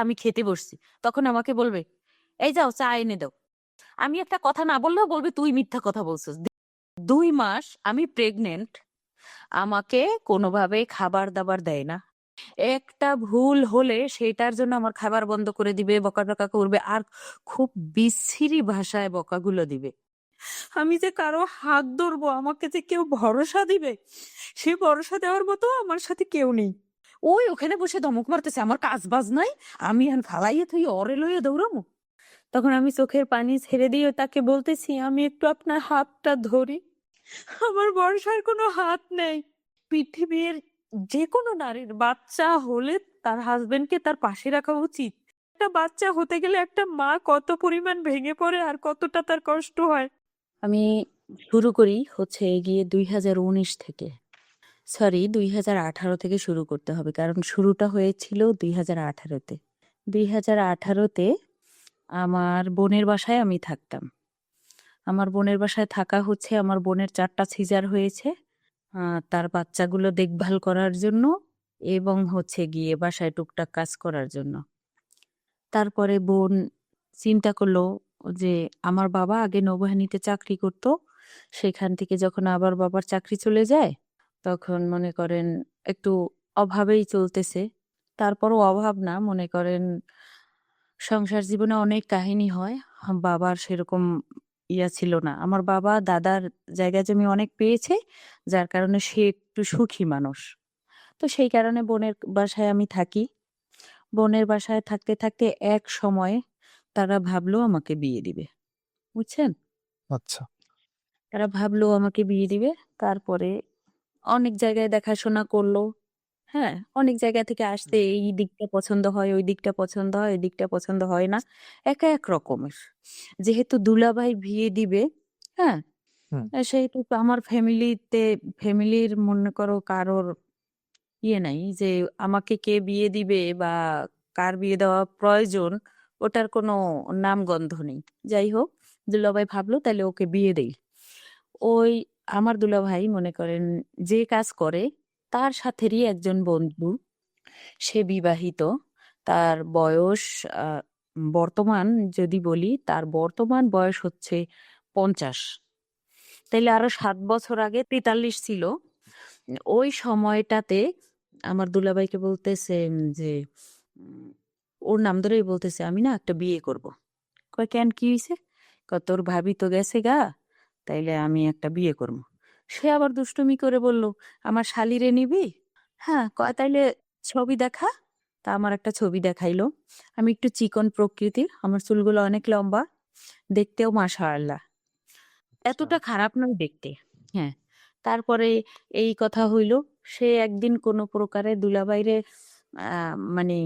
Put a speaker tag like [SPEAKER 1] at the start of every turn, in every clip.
[SPEAKER 1] আমি খেতে বসছি, তখন আমাকে বলবে, এই যাও চা এনে দাও। আমি একটা কথা না বললেও বলবে তুই মিথ্যা কথা বলছিস। 2 মাস আমি প্রেগনেন্ট, আমাকে কোনোভাবে খাবার দাবার দেয় না। একটা ভুল হলে সেটার জন্য আমার খাবার বন্ধ করে দিবে, বকাটকা করবে, আর খুব বিশ্রী ভাষায় বকাগুলো দিবে। আমি যে কারো হাত ধরবো, আমাকে যে কেউ ভরসা দিবে, সে ভরসা দেওয়ার মতো আমার সাথে কেউ নেই। ওই ওখানে বসে ধমক মারতেছে, আমার কাজ বাজ নাই, আমি আর ফালাইয়ে থুই অরে লইয়ে দৌড়াবো। তখন আমি চোখের পানি ছেড়ে দিয়ে তাকে বলতেছি, আমি একটু আপনার হাতটা ধরি, আমার ভরসার কোনো হাত নেই। পৃথিবীর যে কোনো নারীর বাচ্চা হলে তার হাজবেন্ডকে তার পাশে রাখা উচিত। একটা বাচ্চা হতে গেলে একটা মা কত পরিমাণ ভেঙে পড়ে আর কতটা তার কষ্ট হয়। আমি শুরু করি হচ্ছে গিয়ে 2019 থেকে, সরি 2018 থেকে শুরু করতে হবে, কারণ শুরুটা হয়েছিল 2018-তে। 2018-তে আমার বোনের বাসায় আমি থাকতাম। আমার বোনের বাসায় থাকা হচ্ছে, আমার বোনের 4টা সিজার হয়েছে, তার বাচ্চাগুলো দেখভাল করার জন্য এবং হচ্ছে গিয়ে বাসায় টুকটাক কাজ করার জন্য। তারপরে বোন চিন্তা করলো যে আমার বাবা আগে নৌবাহিনীতে চাকরি করত, সেখান থেকে যখন আবার বাবার চাকরি চলে যায়, তখন মনে করেন একটু অভাবেই চলতেছে। তারপরও অভাব না, মনে করেন সংসার জীবনে অনেক কাহিনী হয়। বাবার সেরকম ছিল না। আমার বাবা দাদার জায়গা জমি অনেক পেয়েছে, যার কারণে সে একটু সুখী মানুষ। তো সেই কারণে বোনের বাসায় আমি থাকি। বোনের বাসায় থাকতে থাকতে এক সময়ে তারা ভাবলো আমাকে বিয়ে দিবে, বুঝছেন?
[SPEAKER 2] আচ্ছা।
[SPEAKER 1] তারা ভাবলো আমাকে বিয়ে দিবে। তারপরে অনেক জায়গায় দেখাশোনা করলো। হ্যাঁ, অনেক জায়গা থেকে আসতে এই দিকটা পছন্দ হয়, ওই দিকটা পছন্দ হয়, ওই দিকটা পছন্দ হয় না। এক এক রকমের। যেহেতু দুলাভাই বিয়ে দিবে, হ্যাঁ?
[SPEAKER 2] হুম।
[SPEAKER 1] সেহেতু তো আমার ফ্যামিলির মনে করো কারোর নাই যে আমাকে কে বিয়ে দিবে বা কার বিয়ে দেওয়া প্রয়োজন, ওটার কোনো নামগন্ধ নেই। যাই হোক, দুলাভাই ভাবলো তাহলে ওকে বিয়ে দেই। ওই আমার দুলাভাই মনে করেন যে কাজ করে তার সাথেরই একজন বন্ধু, সে বিবাহিত। তার বয়স বর্তমান যদি বলি, তার বর্তমান বয়স হচ্ছে 50। তাইলে আরো 7 বছর আগে 43 ছিল। ওই সময়টাতে আমার দুলাভাইকে বলতেছে যে উম, ওর নাম ধরেই বলতেছে, আমি না একটা বিয়ে করব। কয় কেন, কি হয়েছে? কয় তোর ভাবি তো গেছে গা, তাইলে আমি একটা বিয়ে করব। সে আবার দুষ্টুমি করে বলল, আমার শালিরে নিবি? হ্যাঁ, কয় তাইলে ছবি দেখা। তা আমার একটা ছবি দেখাইলো। আমি একটু চিকন প্রকৃতির, আমার চুলগুলো অনেক লম্বা, দেখতেও মাশাআল্লাহ,
[SPEAKER 2] আচ্ছা।
[SPEAKER 1] এতটা খারাপ নয় দেখতে। হ্যাঁ, তারপরে এই কথা হইল। সে একদিন কোনো প্রকারে দুলাভাইরে মানে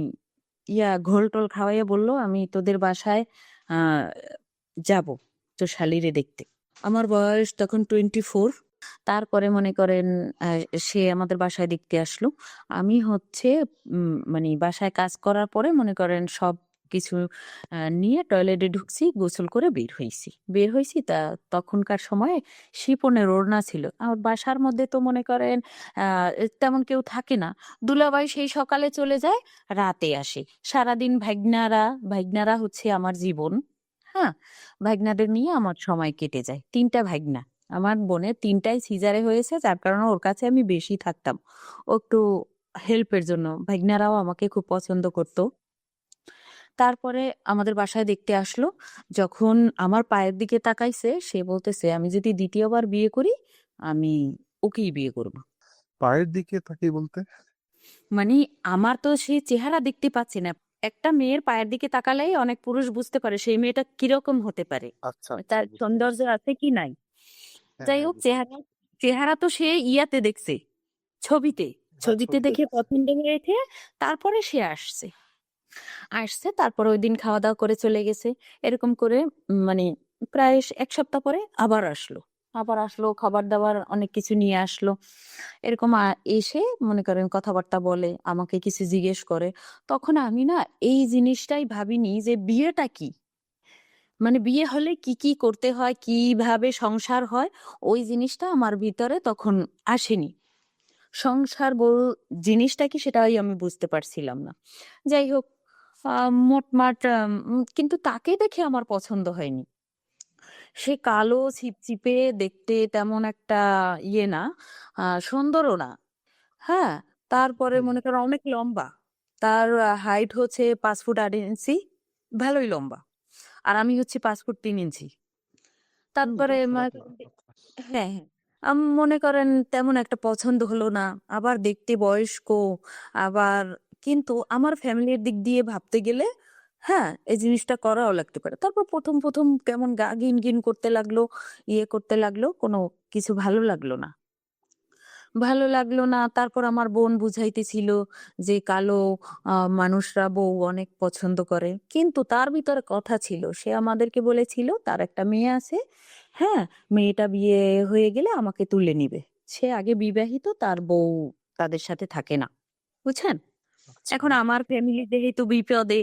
[SPEAKER 1] ঘোল টোল খাওয়াইয়া বলল, আমি তোদের বাসায় আহ যাব তোর শালিরে দেখতে। আমার বয়স তখন 24। তারপরে মনে করেন আহ, সে আমাদের বাসায় দেখতে আসলো। আমি হচ্ছে মানে বাসায় কাজ করার পরে মনে করেন সব কিছু নিয়ে টয়লেটে ঢুকছি, গোসল করে বের হইছি তা তখনকার সময়ে শিপনের ওড়না ছিল। আমার বাসার মধ্যে তো মনে করেন তেমন কেউ থাকে না। দুলাভাই সেই সকালে চলে যায়, রাতে আসে। সারাদিন ভাগ্নারা হচ্ছে আমার জীবন। হ্যাঁ, ভাগ্নাদের নিয়ে আমার সময় কেটে যায়। 3টা ভাগ্না, আমার বোনের 3টাই সিজারে হয়েছে, যার কারণে ওর কাছে আমি বেশি থাকতাম। ও একটু হেল্পের জন্য, ভাগ্নারাও আমাকে খুব পছন্দ করতো। তারপরে আমাদের বাসায় দেখতে আসলো। যখন আমার পায়ের দিকে তাকাইছে, সে বলতেছে আমি যদি দ্বিতীয়বার বিয়ে করি, আমি ওকেই বিয়ে করব।
[SPEAKER 2] পায়ের দিকে তাকিয়ে বলতে?
[SPEAKER 1] মানে আমার তো সেই চেহারা দেখতে পাচ্ছি না। একটা মেয়ের পায়ের দিকে তাকালেই অনেক পুরুষ বুঝতে পারে সেই মেয়েটা কিরকম হতে পারে,
[SPEAKER 2] আচ্ছা, আচ্ছা,
[SPEAKER 1] তার
[SPEAKER 2] বুঝতে
[SPEAKER 1] সৌন্দর্য
[SPEAKER 2] পারছি।
[SPEAKER 1] আছে কি নাই।
[SPEAKER 2] হ্যাঁ,
[SPEAKER 1] যাই
[SPEAKER 2] হ্যাঁ,
[SPEAKER 1] হোক,
[SPEAKER 2] বুঝতে
[SPEAKER 1] চেহারা
[SPEAKER 2] পারছি।
[SPEAKER 1] চেহারা তো সে ইয়াতে দেখছে, ছবিতে।
[SPEAKER 2] হ্যাঁ,
[SPEAKER 1] ছবিতে
[SPEAKER 2] ছবিতে
[SPEAKER 1] দেখে
[SPEAKER 2] দেখছি।
[SPEAKER 1] পছন্দ হয়েছে, তারপরে সে আসছে। তারপর ওই দিন খাওয়া দাওয়া করে চলে গেছে। এরকম করে মানে প্রায় 1 সপ্তাহ পরে আবার আসলো, খাবার দাবার অনেক কিছু নিয়ে আসলো। এরকম এসে মনে করেন কথাবার্তা বলে, আমাকে কিছু জিজ্ঞেস করে। তখন আমি না এই জিনিসটাই ভাবিনি যে বিয়েটা কি, মানে বিয়ে হলে কি কি করতে হয়, কিভাবে সংসার হয়, ওই জিনিসটা আমার ভিতরে তখন আসেনি। সংসার জিনিসটা কি সেটাই আমি বুঝতে পারছিলাম না। যাই হোক, মোটমাট কিন্তু তাকে দেখে আমার পছন্দ হয়নি। সে কালো ছিপছিপে দেখতে তেমন একটা ইয়ে না, সুন্দরও না। হ্যাঁ, তারপরে
[SPEAKER 2] হুম
[SPEAKER 1] মনে করো অনেক লম্বা। তার হাইট হচ্ছে 5 ফুট 8 ইঞ্চি, ভালোই লম্বা। আর আমি হচ্ছে 5 ফুট 3 ইঞ্চি।
[SPEAKER 2] হুম,
[SPEAKER 1] তারপরে
[SPEAKER 2] খারাপ
[SPEAKER 1] মনে
[SPEAKER 2] না।
[SPEAKER 1] করেন হ্যাঁ, হ্যাঁ। মনে করেন তেমন একটা পছন্দ হলো না। আবার দেখতে বয়স্ক, আবার কিন্তু আমার ফ্যামিলির দিক দিয়ে ভাবতে গেলে হ্যাঁ, এই জিনিসটা করাও লাগতে পারে। তারপর ১ম কেমন গা ঘিন করতে লাগলো, ইয়ে করতে লাগলো, কোনো কিছু ভালো লাগলো না। ভালো লাগলো না। তারপর আমার বোন বুঝাইতেছিল যে কালো মানুষরা বউ অনেক পছন্দ করে। কিন্তু তার ভিতরে কথা ছিল। সে আমাদেরকে বলেছিল তার একটা মেয়ে আছে। হ্যাঁ, মেয়েটা বিয়ে হয়ে গেলে আমাকে তুলে নিবে। সে আগে বিবাহিত, তার বউ তাদের সাথে থাকে না। বুঝছেন?
[SPEAKER 2] আচ্ছা।
[SPEAKER 1] এখন আমার ফ্যামিলি যেহেতু বিপদে,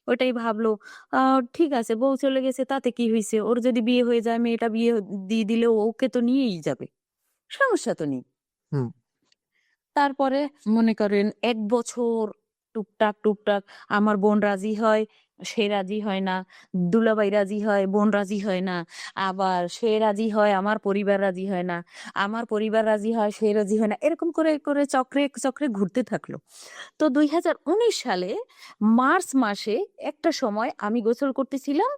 [SPEAKER 1] ওটাই ভাবলো আ ঠিক আছে বউ চলে গেছে তাতে কি হইছে? ওর যদি বিয়ে হয়ে যায় মেয়েটা বিয়ে দিয়ে দিলে ওকে তো নিয়েই যাবে। সমস্যা তো নেই।
[SPEAKER 2] হুম।
[SPEAKER 1] তারপরে মনে করেন ১ বছর টুকটাক আমার বোন রাজি হয়, সে রাজি হয় না। দুলাভাই রাজি হয়, বোন রাজি হয় না। আবার সে রাজি হয়, আমার পরিবার রাজি হয় না। আমার পরিবার রাজি হয়, সে রাজি হয় না। এরকম করে চক্রে ঘুরতে থাকলো। তো ২০১৯ সালে মার্চ মাসে একটা সময় আমি গোসল করতেছিলাম।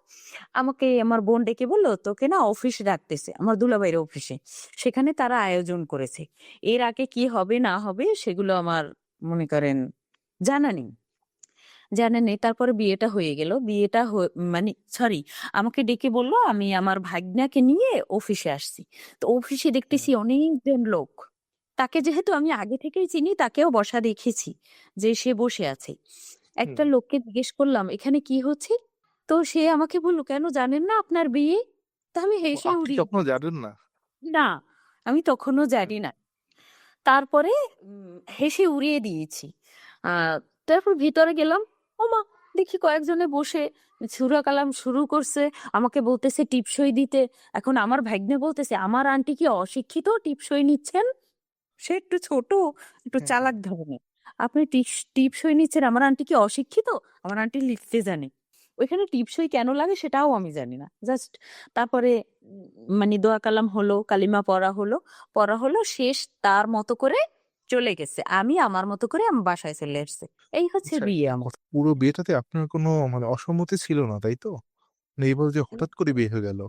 [SPEAKER 1] আমাকে আমার বোন ডেকে বলল, "তোকে না অফিসে ডাকতেছে।" আমার দুলাভাইয়ের অফিসে। সেখানে তারা আয়োজন করেছে। এর আগে কি হবে না হবে সেগুলো আমার মনে করেন জানা নেই। জানা নেই। তারপরে বিয়েটা হয়ে গেল। বিয়েটা মানে সরি, আমাকে ডেকে বলল আমি আমার ভাগ্নাকে নিয়ে অফিসে আসছি। তো অফিসে
[SPEAKER 2] হুম
[SPEAKER 1] দেখতেছি অনেকজন লোক। তাকে যেহেতু আমি আগে থেকেই চিনি তাকেও বসা দেখেছি যে সে বসে আছে।
[SPEAKER 2] হুম।
[SPEAKER 1] একটা লোককে জিজ্ঞেস করলাম, "এখানে কি হচ্ছে?" তো সে আমাকে বলল, "কেন জানেন না আপনার বিয়ে?" তো আমি
[SPEAKER 2] ও,
[SPEAKER 1] হেসে
[SPEAKER 2] আপনি
[SPEAKER 1] উড়িয়ে
[SPEAKER 2] তখনো জানেন না?
[SPEAKER 1] না, আমি তখনও
[SPEAKER 2] আচ্ছা।
[SPEAKER 1] জানি না। তারপরে হেসে উড়িয়ে দিয়েছি। আ তারপর ভিতরে গেলাম। ওমা! দেখি কয়েকজনে বসে সূরা কালাম শুরু করছে। আমাকে বলতেছে টিপসই দিতে। এখন আমার ভাগ্নে বলতেছে, "আমার আন্টি কি অশিক্ষিত টিপসই নিচ্ছেন?" সে একটু ছোট, একটু
[SPEAKER 2] হ্যাঁ,
[SPEAKER 1] চালাক
[SPEAKER 2] হ্যাঁ।
[SPEAKER 1] ধরনের। "আপনি টিপসই নিচ্ছেন, আমার আন্টি কি অশিক্ষিত? আমার আন্টি লিখতে জানে।" ওইখানে টিপসই কেন লাগে সেটাও আমি জানি না। জাস্ট তারপরে মানে দোয়া কালাম হলো, কালিমা পড়া হলো, শেষ তার মতো করে চলে গেছে। আমি আমার মতো করে আমার বাসায় চলে আসছি। এই হচ্ছে
[SPEAKER 2] আচ্ছা,
[SPEAKER 1] বিয়ে
[SPEAKER 2] এই
[SPEAKER 1] আমার।
[SPEAKER 2] পুরো বিয়েটাতে আপনার কোনো মানে অসম্মতি ছিল না, তাই তো? না এইভাবে যে হঠাৎ করে বিয়ে হয়ে গেল?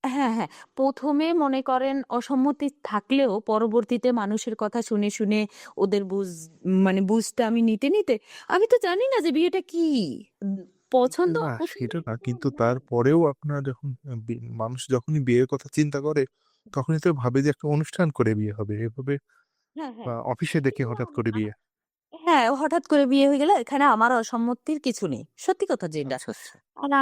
[SPEAKER 1] হ্যাঁ, হ্যাঁ। ১ম এ মনে করেন অসম্মতি থাকলেও পরবর্তীতে মানুষের কথা শুনে ওদের মানে বুঝটা আমি নিতে আমি তো জানি না যে বিয়েটা কি? উম পছন্দ
[SPEAKER 2] না
[SPEAKER 1] অপছন্দ
[SPEAKER 2] সেটা না। কিন্তু তারপরেও আপনার যখন মানুষ যখনই বিয়ের কথা চিন্তা করে, তখনই তো ভাবে যে একটা অনুষ্ঠান করে বিয়ে হবে। এভাবে
[SPEAKER 1] হ্যাঁ, হ্যাঁ।
[SPEAKER 2] অফিসে ডেকে
[SPEAKER 1] কিন্তু
[SPEAKER 2] হঠাৎ করে বিয়ে।
[SPEAKER 1] হ্যাঁ, হঠাৎ করে বিয়ে হয়ে গেলে এখানে আমার অসম্মতির কিছু নেই। সত্যি কথা যেটা।
[SPEAKER 2] আচ্ছা, আচ্ছা।
[SPEAKER 1] না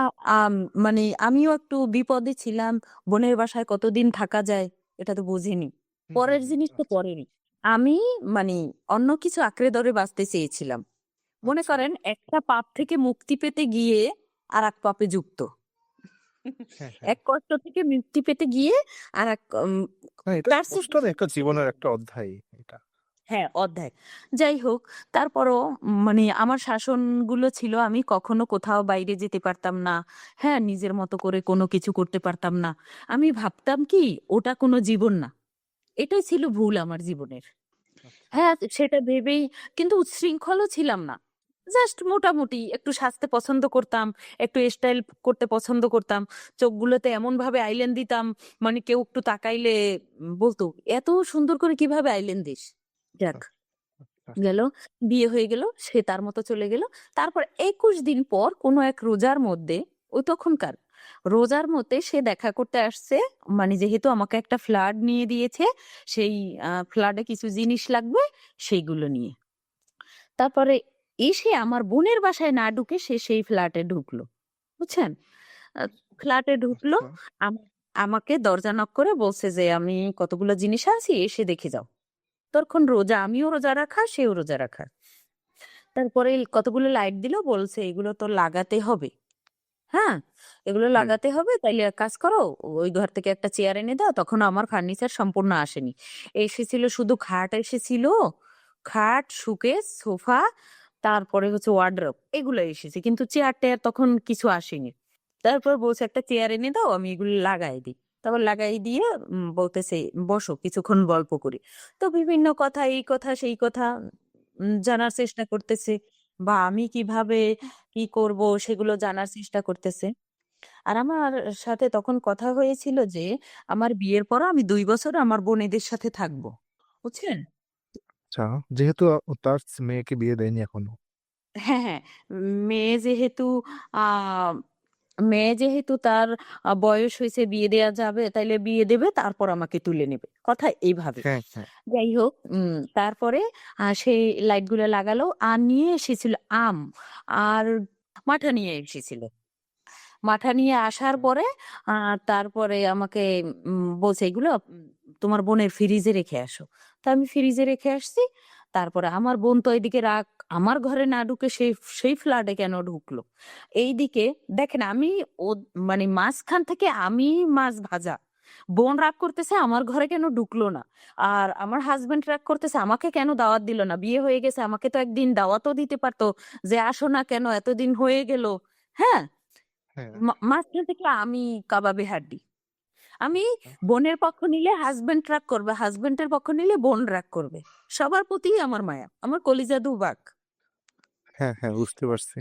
[SPEAKER 1] মানে আমিও একটু বিপদে ছিলাম। বোনের বাসায় কতদিন থাকা যায় এটা তো বুঝিনি।
[SPEAKER 2] হুম, হুম,
[SPEAKER 1] পরের
[SPEAKER 2] হুম।
[SPEAKER 1] জিনিস তো
[SPEAKER 2] আচ্ছা,
[SPEAKER 1] পরেরই। আমি মানে অন্য কিছু আঁকড়ে ধরে বাঁচতে চেয়েছিলাম। মনে
[SPEAKER 2] আচ্ছা।
[SPEAKER 1] করেন একটা পাপ থেকে মুক্তি পেতে গিয়ে আরেক পাপে যুক্ত।
[SPEAKER 2] হ্যাঁ, হ্যাঁ।
[SPEAKER 1] এক কষ্ট থেকে মুক্তি পেতে গিয়ে আরেক
[SPEAKER 2] না এটা
[SPEAKER 1] তার চেয়ে
[SPEAKER 2] কষ্ট না,
[SPEAKER 1] বেশি
[SPEAKER 2] একটা
[SPEAKER 1] কষ্ট
[SPEAKER 2] জীবনের
[SPEAKER 1] পেলাম।
[SPEAKER 2] একটা অধ্যায় এটা।
[SPEAKER 1] হ্যাঁ, অধ্যায়। যাই হোক, তারপরও মানে আমার শাসনগুলো ছিল আমি কখনো কোথাও বাইরে যেতে পারতাম না। হ্যাঁ, নিজের মতো করে কোনো কিছু করতে পারতাম না। আমি ভাবতাম কি ওটা কোনো জীবন না। এটাই ছিল ভুল আমার জীবনের।
[SPEAKER 2] আচ্ছা।
[SPEAKER 1] হ্যাঁ, সেটা ভেবেই কিন্তু উচ্ছৃঙ্খলও ছিলাম না। জাস্ট মোটামুটি একটু সাজতে পছন্দ করতাম, একটু স্টাইল করতে পছন্দ করতাম। চোখগুলোতে এমনভাবে আইল্যান্ড দিতাম, মানে কেউ একটু তাকাইলে বলতো, "এত সুন্দর করে কিভাবে আইল্যান্ড দিস?" যাক,
[SPEAKER 2] আচ্ছা, আচ্ছা।
[SPEAKER 1] গেল। বিয়ে হয়ে গেল। সে তার মতো চলে গেল। তারপর ২১ দিন পর কোনো এক রোজার মধ্যে, ওই তখনকার রোজার মধ্যে সে দেখা করতে আসছে। মানে যেহেতু আমাকে একটা ফ্ল্যাট নিয়ে দিয়েছে, সেই ফ্ল্যাটে কিছু জিনিস লাগবে সেইগুলো নিয়ে। তারপরে এসে আমার বোনের বাসায় না ঢুকে সে সেই ফ্ল্যাটে ঢুকলো। বুঝছেন? আ ফ্ল্যাটে ঢুকলো।
[SPEAKER 2] আচ্ছা।
[SPEAKER 1] আম আমাকে দরজা নক করে বলছে যে, "আমি কতগুলো জিনিস আনছি এসে দেখে যাও।" তখন রোজা, আমিও রোজা রাখা, সেও রোজা রাখা। তারপরে কতগুলো লাইট দিল, বলছে, "এগুলো তো লাগাতে হবে। হ্যাঁ? এগুলো
[SPEAKER 2] হুম।
[SPEAKER 1] লাগাতে হবে। তাইলে এক কাজ করো, ওই ঘর থেকে একটা চেয়ার এনে দাও।" তখন আমার ফার্নিচার সম্পূর্ণ আসেনি। এসেছিল শুধু খাট এসেছিল। খাট, শোকেস, সোফা, তারপরে হচ্ছে ওয়ার্ড্রোব, এগুলো এসেছে, কিন্তু চেয়ার টেয়ার তখন কিছু আসেনি। তারপর বলছে একটা চেয়ার এনে দাও, আমি এগুলো লাগাই দিই। তারপর লাগাই দিয়ে বলতেছে বসো কিছুক্ষণ গল্প করি। তো বিভিন্ন কথা, এই কথা সেই কথা জানার চেষ্টা করতেছে, বা আমি কিভাবে কি করব সেগুলো জানার চেষ্টা করতেছে। আর আমার সাথে তখন কথা হয়েছিল যে আমার বিয়ের পর আমি ২ বছর আমার বোনেদের সাথে থাকবো, বুঝছেন?
[SPEAKER 2] আচ্ছা, যেহেতু তার মেয়েকে বিয়ে দেয়নি এখনো।
[SPEAKER 1] হ্যাঁ, হ্যাঁ। মেয়ে যেহেতু আ মেয়ে যেহেতু তার বয়স হইছে, বিয়ে দেয়া যাবে, তাইলে বিয়ে দেবে, তারপর আমাকে তুলে নেবে। কথা এইভাবে।
[SPEAKER 2] হ্যাঁ, হ্যাঁ।
[SPEAKER 1] যাই হোক, তারপরে সেই লাইটগুলো লাগালো। আর নিয়ে এসেছিল আম আর মাঠা নিয়ে এসেছিল। মাঠা নিয়ে আসার
[SPEAKER 2] হুম।
[SPEAKER 1] পরে তারপরে আমাকে বলছে, "এগুলো তোমার বোনের ফ্রিজে রেখে আসো।" তো আমি ফ্রিজে রেখে আসছি। তারপরে আমার বোন তো এদিকে রাগ, আমার ঘরে না ঢুকে সেই সেই ফ্ল্যাটে কেন ঢুকলো? এইদিকে দেখেন আমি ও মানে মাঝখান থেকে আমি মাছ ভাজা। বোন রাগ করতেছে আমার ঘরে কেন ঢুকলো না? আর আমার হাসব্যান্ড রাগ করতেছে আমাকে কেন দাওয়াত দিল না? বিয়ে হয়ে গেছে, আমাকে তো একদিন দাওয়াতও দিতে পারতো যে, "আসো না কেন? এতদিন হয়ে গেল।" হ্যাঁ?
[SPEAKER 2] হ্যাঁ।
[SPEAKER 1] মাঝখান থেকে আমি কাবাবে হাড্ডি। আমি
[SPEAKER 2] আচ্ছা।
[SPEAKER 1] বোনের পক্ষ নিলে হাসব্যান্ড রাগ করবে, হাসব্যান্ডের পক্ষ নিলে বোন রাগ করবে। সবার প্রতিই আমার মায়া। আমার কলিজা দুবাক।
[SPEAKER 2] হ্যাঁ, হ্যাঁ, বুঝতে পারছি।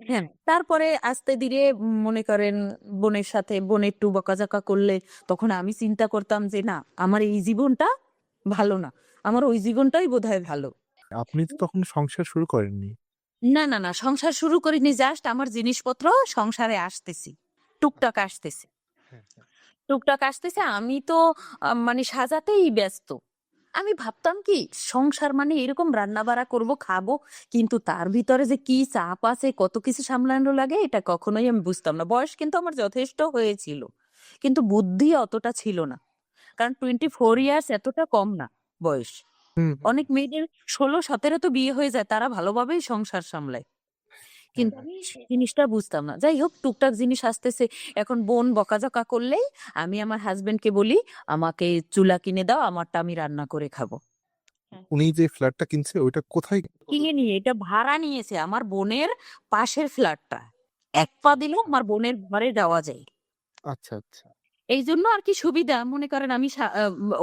[SPEAKER 1] হ্যাঁ, তারপরে আস্তে ধীরে মনে করেন বোনের সাথে বোন একটু বকাঝকা করলে তখন আমি চিন্তা করতাম যে না, আমার এই জীবনটা ভালো না। আমার ওই জীবনটাই বোধহয় ভালো।
[SPEAKER 2] আপনি তো তখন সংসার শুরু করেননি।
[SPEAKER 1] না, না, না, সংসার শুরু করিনি, জাস্ট আমার জিনিসপত্র সংসারে আসতেছি। টুকটাক
[SPEAKER 2] আচ্ছা।
[SPEAKER 1] আসতেছে।
[SPEAKER 2] হ্যাঁ, হ্যাঁ।
[SPEAKER 1] টুকটাক আসতেছে। আমি তো মানে সাজাতেই ব্যস্ত। আমি ভাবতাম কি সংসার মানে এরকম রান্না-বাড়া করব, খাবো। কিন্তু তার ভিতরে যে কি চাপ আছে, কত কিছু সামলানো লাগে, এটা কখনোই আমি বুঝতাম না। বয়স কিন্তু আমার যথেষ্ট হয়েছিল। কিন্তু বুদ্ধি অতটা ছিল না। কারণ 24
[SPEAKER 2] আচ্ছা।
[SPEAKER 1] ইয়ার্স এতটা কম না বয়স।
[SPEAKER 2] হুম, হুম।
[SPEAKER 1] অনেক মেয়েদের 16-17 তো বিয়ে হয়ে যায়। তারা ভালোভাবেই সংসার সামলায়। কিন্তু
[SPEAKER 2] হ্যাঁ।
[SPEAKER 1] আমি সেই জিনিসটা বুঝতাম না। যাই হোক, টুকটাক জিনিস আসতেছে। এখন বোন বকাঝকা করলেই আমি আমার হাসব্যান্ডকে বলি, "আমাকে চুলা কিনে দাও, আমারটা আমি রান্না করে খাবো।" হ্যাঁ।
[SPEAKER 2] উনি যে ফ্ল্যাটটা কিনছে ওইটা কোথায়?
[SPEAKER 1] কিনে নিয়ে এটা ভাড়া নিয়েছে আমার বোনের পাশের ফ্ল্যাটটা। ১ পা দিলেও
[SPEAKER 2] আচ্ছা,
[SPEAKER 1] আমার বোনের ঘরে যাওয়া যায়।
[SPEAKER 2] আচ্ছা, আচ্ছা।
[SPEAKER 1] এইজন্য আরকি সুবিধা। মনে করেন আমি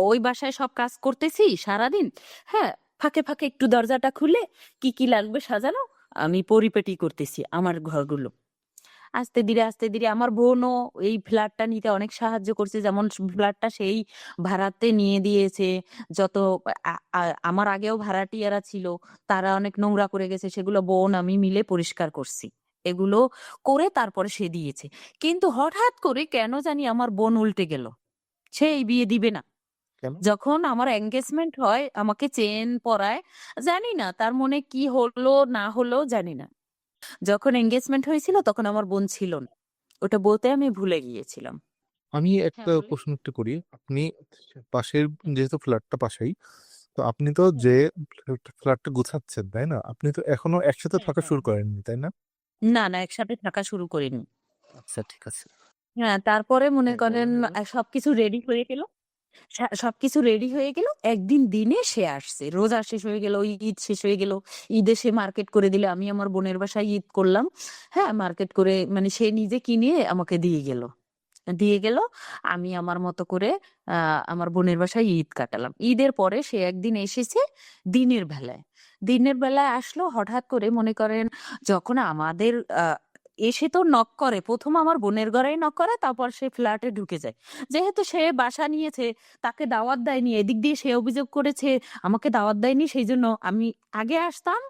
[SPEAKER 1] ওই বাসায় সব কাজ করতেছি সারাদিন। হ্যাঁ, ফাঁকে, ফাঁকে একটু দরজাটা খুলে কি, কি লাগবে সাজানো, আমি পরিপাটি করতেছি আমার ঘরগুলো। আস্তে ধীরে আমার বোনও এই ফ্ল্যাটটা নিতে অনেক সাহায্য করছে। যেমন ফ্ল্যাটটা সেই ভাড়াতে নিয়ে দিয়েছে। যত আ আ আমার আগেও ভাড়াটিয়ারা ছিল, তারা অনেক নোংরা করে গেছে। সেগুলো বোন আমি মিলে পরিষ্কার করছি। এগুলো করে তারপরে সে দিয়েছে। কিন্তু হঠাৎ করে কেন জানি আমার বোন উল্টে গেল। সে এই বিয়ে দিবে না।
[SPEAKER 2] কেন?
[SPEAKER 1] যখন আমার এনগেজমেন্ট হয়, আমাকে চেইন পরায়। জানি না তার মনে কি হলো না হলো জানি না। যখন এনগেজমেন্ট হয়েছিল তখন আমার বোন ছিল না। ওটা বলতে আমি ভুলে গিয়েছিলাম।
[SPEAKER 2] আমি
[SPEAKER 1] হ্যাঁ,
[SPEAKER 2] একটা
[SPEAKER 1] বলেন।
[SPEAKER 2] প্রশ্ন একটু করি। আপনি পাশের, যেহেতু ফ্ল্যাটটা পাশেই, তো আপনি তো
[SPEAKER 1] হুম,
[SPEAKER 2] যে
[SPEAKER 1] হুম।
[SPEAKER 2] ফ্ল্যাটটা গুছাচ্ছেন, তাই না? আপনি তো এখনো একসাথে
[SPEAKER 1] হ্যাঁ,
[SPEAKER 2] থাকা
[SPEAKER 1] হ্যাঁ।
[SPEAKER 2] শুরু করেননি, তাই না?
[SPEAKER 1] না, না, একসাথে থাকা শুরু করিনি।
[SPEAKER 2] আচ্ছা, ঠিক আছে।
[SPEAKER 1] হ্যাঁ, তারপরে মনে
[SPEAKER 2] হ্যাঁ,
[SPEAKER 1] করেন
[SPEAKER 2] বলেন এবার।
[SPEAKER 1] সবকিছু রেডি হয়ে গেল। সবকিছু রেডি হয়ে গেল। একদিন দিনে সে আসছে। রোজা শেষ হয়ে গেল, ঈদ শেষ হয়ে গেল। ঈদে সে মার্কেট করে দিল। আমি আমার বোনের বাসায় ঈদ করলাম। হ্যাঁ, মার্কেট করে মানে সে নিজে কিনে আমাকে দিয়ে গেল। দিয়ে গেল। আমি আমার মতো করে আ আমার বোনের বাসায় ঈদ কাটালাম। ঈদের পরে সে একদিন এসেছে দিনের বেলায়। দিনের বেলায় আসলো হঠাৎ করে, মনে করেন যখন আমাদের এসে তো নক করে। ১ম আমার বোনের ঘরেই নক করে, তারপর সে ফ্ল্যাটে ঢুকে যায়। যেহেতু সে বাসা নিয়েছে, তাকে দাওয়াত দেয়নি। এদিক দিয়ে সে অভিযোগ করেছে আমাকে দাওয়াত দেয়নি। সেইজন্য আমি আগে আসতাম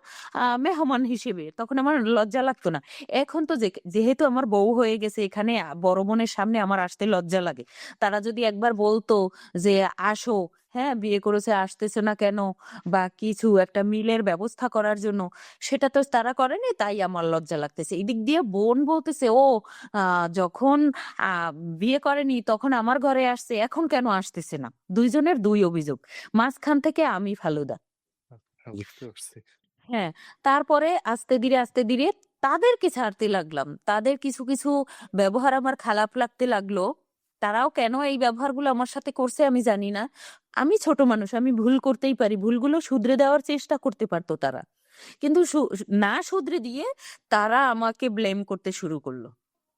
[SPEAKER 1] মেহমান হিসেবে। তখন আমার লজ্জা লাগতো না। এখন তো যেহেতু আমার বউ হয়ে গেছে, এখানে বড় বোনের সামনে আমার আসতে লজ্জা লাগে। তারা যদি একবার বলতো যে, "আসো, হ্যাঁ, বিয়ে করেছে আসতেছে না কেন?" বা কিছু একটা মিলের ব্যবস্থা করার জন্য, সেটা তো তারা করেনি, তাই আমার লজ্জা লাগতেছে। এদিক দিয়ে বোন বলতেছে, "ও আ যখন আ বিয়ে করেনি তখন আমার ঘরে আসছে, এখন কেন আসতেছে না?" ২ জনের ২ অভিযোগ। মাঝখান থেকে আমি ফালুদা।
[SPEAKER 2] হ্যাঁ, বুঝতে পারছি।
[SPEAKER 1] হ্যাঁ, তারপরে আস্তে ধীরে তাদেরকে ছাড়তে লাগলাম। তাদের কিছু, কিছু ব্যবহার আমার খারাপ লাগতে লাগলো। তারাও কেন এই ব্যবহারগুলো আমার সাথে করছে আমি জানি না। আমি ছোট মানুষ, আমি ভুল করতেই পারি। ভুলগুলো শুধরে দেওয়ার চেষ্টা করতে পারত তারা। কিন্তু না শুধরে দিয়ে তারা আমাকে ব্লেম করতে শুরু করলো,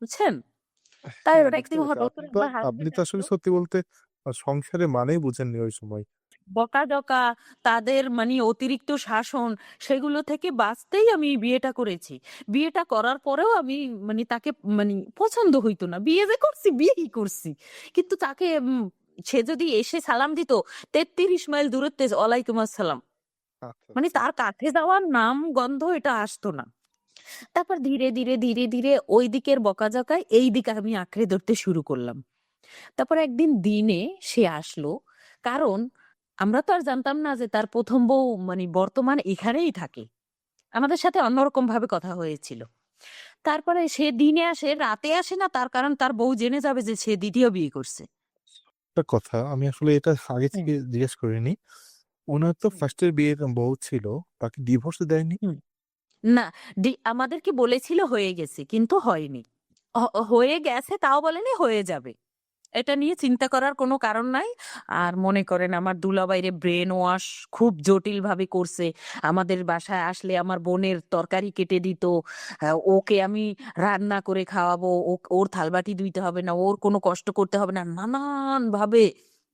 [SPEAKER 1] বুঝছেন? তাই
[SPEAKER 2] হ্যাঁ,
[SPEAKER 1] ওটা
[SPEAKER 2] বুঝতে
[SPEAKER 1] একদিন
[SPEAKER 2] পেরেছি।
[SPEAKER 1] হঠাৎ
[SPEAKER 2] আপনি
[SPEAKER 1] করে
[SPEAKER 2] তো
[SPEAKER 1] আমার
[SPEAKER 2] আপনি
[SPEAKER 1] হাজবেন্ড
[SPEAKER 2] তো আসলে
[SPEAKER 1] আসলো,
[SPEAKER 2] সত্যি বলতে সংসারের মানেই বুঝেননি ওই সময়।
[SPEAKER 1] বকাঝকা, তাদের মানে অতিরিক্ত শাসন, সেগুলো থেকে বাঁচতেই আমি বিয়েটা করেছি। বিয়েটা করার পরেও আমি মানে তাকে মানে পছন্দ হইতো না। বিয়ে যে করছি, বিয়েই করছি। কিন্তু তাকে সে যদি এসে সালাম দিত ৩৩ মাইল দূরত্বে ওয়ালাইকুম আসসালাম,
[SPEAKER 2] আচ্ছা,
[SPEAKER 1] মানে
[SPEAKER 2] আচ্ছা।
[SPEAKER 1] তার কাছে যাওয়ার নাম গন্ধ এটা আসতো না। তারপর ধীরে ধীরে ধীরে ধীরে ওই দিকের বকাঝকায় এই দিকে আমি আঁকড়ে ধরতে শুরু করলাম। তারপর একদিন দিনে সে আসলো, কারণ আমরা তো আর জানতাম না যে তার প্রথম বউ মানে বর্তমান এখানেই থাকে। আমাদের সাথে অন্যরকম ভাবে কথা হয়েছিল। তারপরে সে দিনে আসে, রাতে আসে না, তার কারণ তার বউ জেনে যাবে যে সে দ্বিতীয় বিয়ে করছে।
[SPEAKER 2] একটা কথা আমি আসলে এটা আগে
[SPEAKER 1] হুম,
[SPEAKER 2] থেকে জিজ্ঞেস করিনি। উনার তো
[SPEAKER 1] হুম,
[SPEAKER 2] ফার্স্টের বিয়ের বউ ছিল, তাকে ডিভোর্স দেয়নি?
[SPEAKER 1] হুম। না, আমাদেরকে বলেছিল হয়ে গেছে, কিন্তু হয়নি। হয়ে গেছে তাও বলেনি, হয়ে যাবে। এটা নিয়ে চিন্তা করার কোনো কারণ নাই। আর মনে করেন আমার দুলাভাইরে ব্রেন ওয়াশ খুব জটিল ভাবে করছে। আমাদের বাসায় আসলে আমার বোনের তরকারি কেটে দিত, ওকে আমি রান্না করে খাওয়াবো, ওর থালবাটি ধুইতে হবে না, ওর কোনো কষ্ট করতে হবে না, নানান ভাবে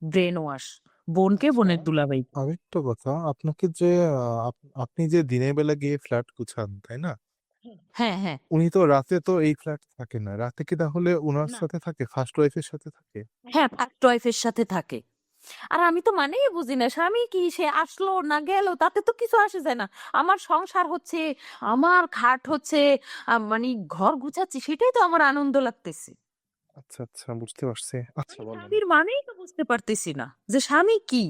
[SPEAKER 1] ব্রেন ওয়াশ বোনকে,
[SPEAKER 2] আচ্ছা,
[SPEAKER 1] বোনের দুলাভাই।
[SPEAKER 2] আরেকটা কথা, আপনাকে যে আপনি যে দিনের বেলা গিয়ে ফ্ল্যাট গুছান, তাই না?
[SPEAKER 1] হ্যাঁ, হ্যাঁ।
[SPEAKER 2] উনি তো রাতে তো এই ফ্ল্যাট থাকে না, রাতে কি তাহলে উনার
[SPEAKER 1] না,
[SPEAKER 2] সাথে থাকে, ফার্স্ট ওয়াইফের সাথে থাকে?
[SPEAKER 1] হ্যাঁ, ফার্স্ট ওয়াইফের সাথে থাকে। আর আমি তো মানেই বুঝি না, স্বামী কি সে আসলো না গেল তাতে তো কিছু আসে যায় না। আমার সংসার হচ্ছে, আমার খাট হচ্ছে, মানে ঘর গুছাচ্ছি, সেটাই তো আমার আনন্দ লাগতেছে।
[SPEAKER 2] আচ্ছা, আচ্ছা, বুঝতে পারছি। আচ্ছা,
[SPEAKER 1] আমি
[SPEAKER 2] বলেন।
[SPEAKER 1] স্বামীর মানেই তো বুঝতে পারতেছি না যে স্বামী কি।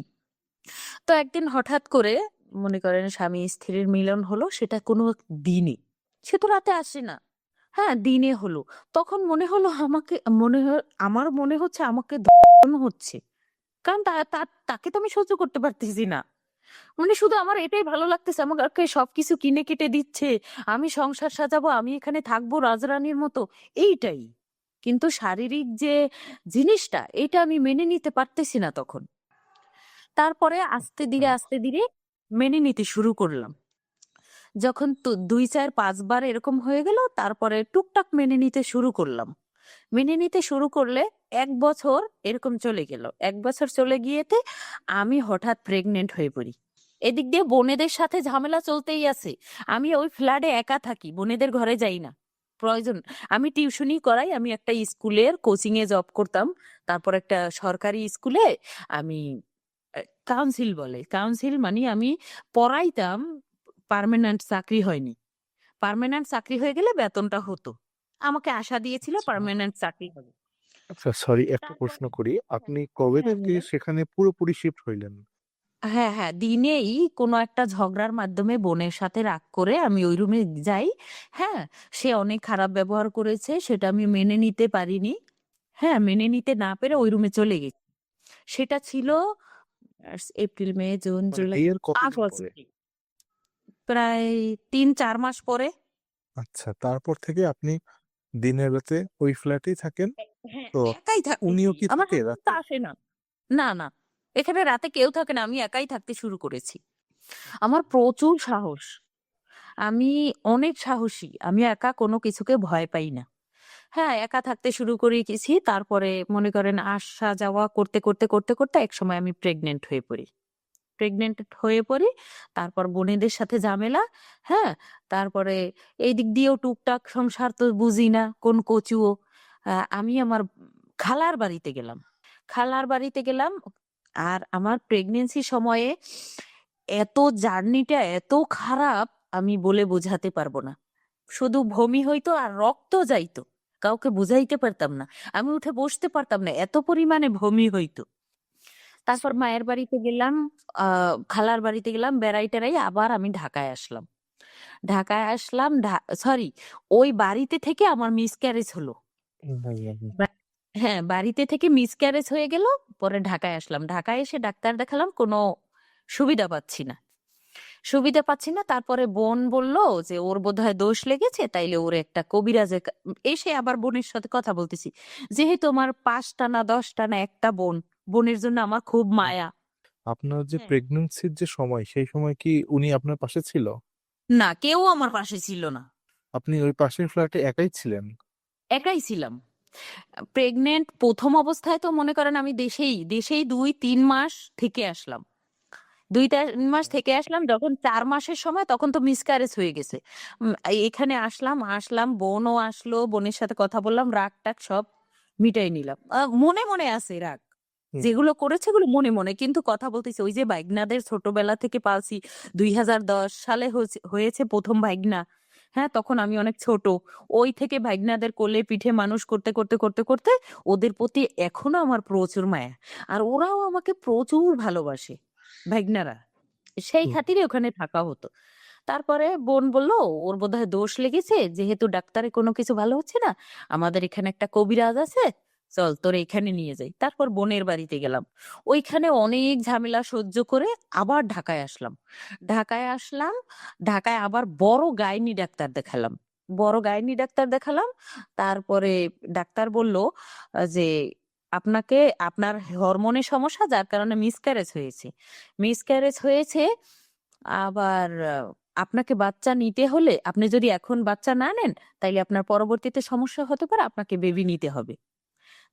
[SPEAKER 1] তো একদিন হঠাৎ করে মনে করেন স্বামী স্ত্রীর মিলন হলো, সেটা কোনো দিনে, সে তো রাতে আসে না, হ্যাঁ দিনে হলো। তখন মনে হলো আমাকে, আমার মনে হচ্ছে আমাকে ধর্ষণ হচ্ছে। কারণ তাকে তো আমি সহ্য করতে পারতেছি না। মানে শুধু আমার এটাই ভালো লাগতেছে, আমাকে সবকিছু কিনে কেটে দিচ্ছে, আমি সংসার সাজাবো, আমি এখানে থাকবো রাজরানীর মতো, এইটাই। কিন্তু শারীরিক যে জিনিসটা, এটা আমি মেনে নিতে পারতেছি না তখন। তারপরে
[SPEAKER 2] আচ্ছা,
[SPEAKER 1] আস্তে ধীরে মেনে নিতে শুরু করলাম। যখন তো ২, ৪, ৫ বার এরকম হয়ে গেল, তারপরে টুকটাক মেনে নিতে শুরু করলাম। মেনে নিতে শুরু করলে ১ বছর এরকম চলে গেল। ১ বছর চলে গিয়েতে আমি হঠাৎ প্রেগনেন্ট হয়ে পড়ি। এদিক দিয়ে বোনেদের সাথে ঝামেলা চলতেই আছে। আমি ওই ফ্ল্যাটে একা থাকি, বোনেদের ঘরে যাই না। প্রয়োজন, আমি টিউশনি করাই, আমি একটা স্কুলের কোচিং এ জব করতাম। তারপর একটা সরকারি স্কুলে আমি কাউন্সিল বলে, কাউন্সিল মানে আমি পড়াইতাম। পার্মানেন্ট চাকরি হয়নি। পার্মানেন্ট চাকরি হয়ে গেলে বেতনটা হতো। আমাকে আশা দিয়েছিল
[SPEAKER 2] আচ্ছা,
[SPEAKER 1] পার্মানেন্ট চাকরি হবে।
[SPEAKER 2] আচ্ছা, সরি, একটা
[SPEAKER 1] তারপর
[SPEAKER 2] প্রশ্ন করি।
[SPEAKER 1] হ্যাঁ,
[SPEAKER 2] আপনি কবে
[SPEAKER 1] হ্যাঁ
[SPEAKER 2] থেকে
[SPEAKER 1] বলেন।
[SPEAKER 2] সেখানে পুরোপুরি শিফট হইলেন?
[SPEAKER 1] হ্যাঁ, হ্যাঁ, দিনেই কোনো একটা ঝগড়ার মাধ্যমে বোনের সাথে রাগ করে আমি ওই রুমে যাই। হ্যাঁ, সে অনেক খারাপ ব্যবহার করেছে, সেটা আমি মেনে নিতে পারিনি। হ্যাঁ, মেনে নিতে না পেরে ওই রুমে চলে গেছি। সেটা ছিল এপ্রিল, মে, জুন,
[SPEAKER 2] মানে
[SPEAKER 1] জুলাই,
[SPEAKER 2] বিয়ের কতদিন
[SPEAKER 1] আগস্ট,
[SPEAKER 2] পরে?
[SPEAKER 1] প্রায় ৩, ৪ মাস পরে।
[SPEAKER 2] আচ্ছা, তারপর থেকে আপনি দিনের রাতে ওই ফ্ল্যাটেই থাকেন?
[SPEAKER 1] হ্যাঁ,
[SPEAKER 2] তো
[SPEAKER 1] একাই থাকতেছি।
[SPEAKER 2] উনিও কি
[SPEAKER 1] আমার
[SPEAKER 2] থাকে
[SPEAKER 1] হাসবেন্ড তো
[SPEAKER 2] রাতে?
[SPEAKER 1] আসে না। না, না। এখানে রাতে কেউ থাকে না। আমি একাই থাকতে শুরু করেছি। আমার প্রচুর সাহস। আমি অনেক সাহসী। আমি একা কোনো কিছুকে ভয় পাই না। হ্যাঁ, একা থাকতে শুরু করে গেছি। তারপরে মনে করেন আসা যাওয়া করতে একসময় আমি প্রেগনেন্ট হয়ে পড়ি। প্রেগনেন্ট হয়ে পড়ি। তারপর বোনেদের সাথে ঝামেলা। হ্যাঁ? তারপরে এই দিক দিয়েও টুকটাক সংসার তো বুঝি না, কোন কচুও। আমি আমার খালার বাড়িতে গেলাম। খালার বাড়িতে গেলাম। আর আমার প্রেগন্যান্সি সময়ে এত জার্নিটা এত খারাপ, আমি বলে বোঝাতে পারবো না। শুধু বমি হইতো আর রক্ত যাইতো। কাউকে বুঝাইতে পারতাম না। আমি উঠে বসতে পারতাম না। এত পরিমাণে বমি হইতো। তারপর
[SPEAKER 2] আচ্ছা,
[SPEAKER 1] মায়ের বাড়িতে গেলাম, খালার বাড়িতে গেলাম, বেড়াই-টেড়াই আবার আমি ঢাকায় আসলাম। ঢাকায় আসলাম, সরি, ওই বাড়িতে থেকে আমার মিসক্যারেজ হলো।
[SPEAKER 2] হুম।
[SPEAKER 1] বা হ্যাঁ, বাড়িতে থেকে মিসক্যারেজ হয়ে গেল। পরে ঢাকায় আসলাম। ঢাকায় এসে ডাক্তার দেখালাম, কোনো সুবিধা পাচ্ছি না। সুবিধা পাচ্ছি না। তারপরে বোন বলল যে ওর বোধহয় দোষ লেগেছে, তাইলে ওর একটা কবিরাজের এসে আবার বোনের সাথে কথা বলতেছি। যেহেতু আমার ৫টা না ১০টা না একটা বোন, বোনের জন্য আমার খুব মায়া।
[SPEAKER 2] আপনার যে
[SPEAKER 1] হ্যাঁ।
[SPEAKER 2] প্রেগন্যান্সির যে সময়, সেই সময় কি উনি আপনার পাশে ছিল?
[SPEAKER 1] না, কেউ আমার পাশে ছিল না।
[SPEAKER 2] আপনি ওই পাশের ফ্ল্যাটে একাই ছিলেন?
[SPEAKER 1] একাই ছিলাম। প্রেগনেন্ট প্রথম অবস্থায় তো মনে করেন আমি দেশেই 2-3 মাস থেকে আসলাম। 2-3 মাস থেকে আসলাম, যখন 4 মাসের সময় তখন তো মিসক্যারেজ হয়ে গেছে। এখানে আসলাম, বোনও আসলো, বোনের সাথে কথা বললাম, রাগ টাগ সব মিটাই নিলাম। মনে মনে আছে রাগ,
[SPEAKER 2] হুম।
[SPEAKER 1] যেগুলো করেছে এগুলো মনে মনে, কিন্তু কথা বলতেছি ওই যে বাইগনাদের ছোটবেলা থেকে পালছি। 2010 সালে হয়েছে প্রথম ভাইগনা। হ্যাঁ, তখন আমি অনেক ছোট। ওই থেকে ভাইগনাদের কোলে পিঠে মানুষ করতে করতে করতে করতে ওদের প্রতি এখনো আমার প্রচুর মায়া। আর ওরাও আমাকে প্রচুর ভালোবাসে, ভাইগনারা। সেই
[SPEAKER 2] হুম।
[SPEAKER 1] খাতিরে ওখানে থাকা হতো। তারপরে বোন বলল ওর বোধহয় দোষ লেগেছে, যেহেতু ডাক্তারে কোনো কিছু ভালো হচ্ছে না, আমাদের এখানে একটা কবিরাজ আছে, চল তোর এখানে নিয়ে যাই। তারপর বোনের বাড়িতে গেলাম। ওইখানে অনেক ঝামেলা সহ্য করে আবার ঢাকায় আসলাম। ঢাকায় আসলাম, ঢাকায় আবার বড় গাইনি ডাক্তার দেখালাম। তারপরে ডাক্তার বলল যে আপনাকে, আপনার হরমোনের সমস্যা, যার কারণে মিসক্যারেজ হয়েছে। আবার আপনাকে বাচ্চা নিতে হলে, আপনি যদি এখন বাচ্চা না নেন তাইলে আপনার পরবর্তীতে সমস্যা হতে পারে, আপনাকে বেবি নিতে হবে।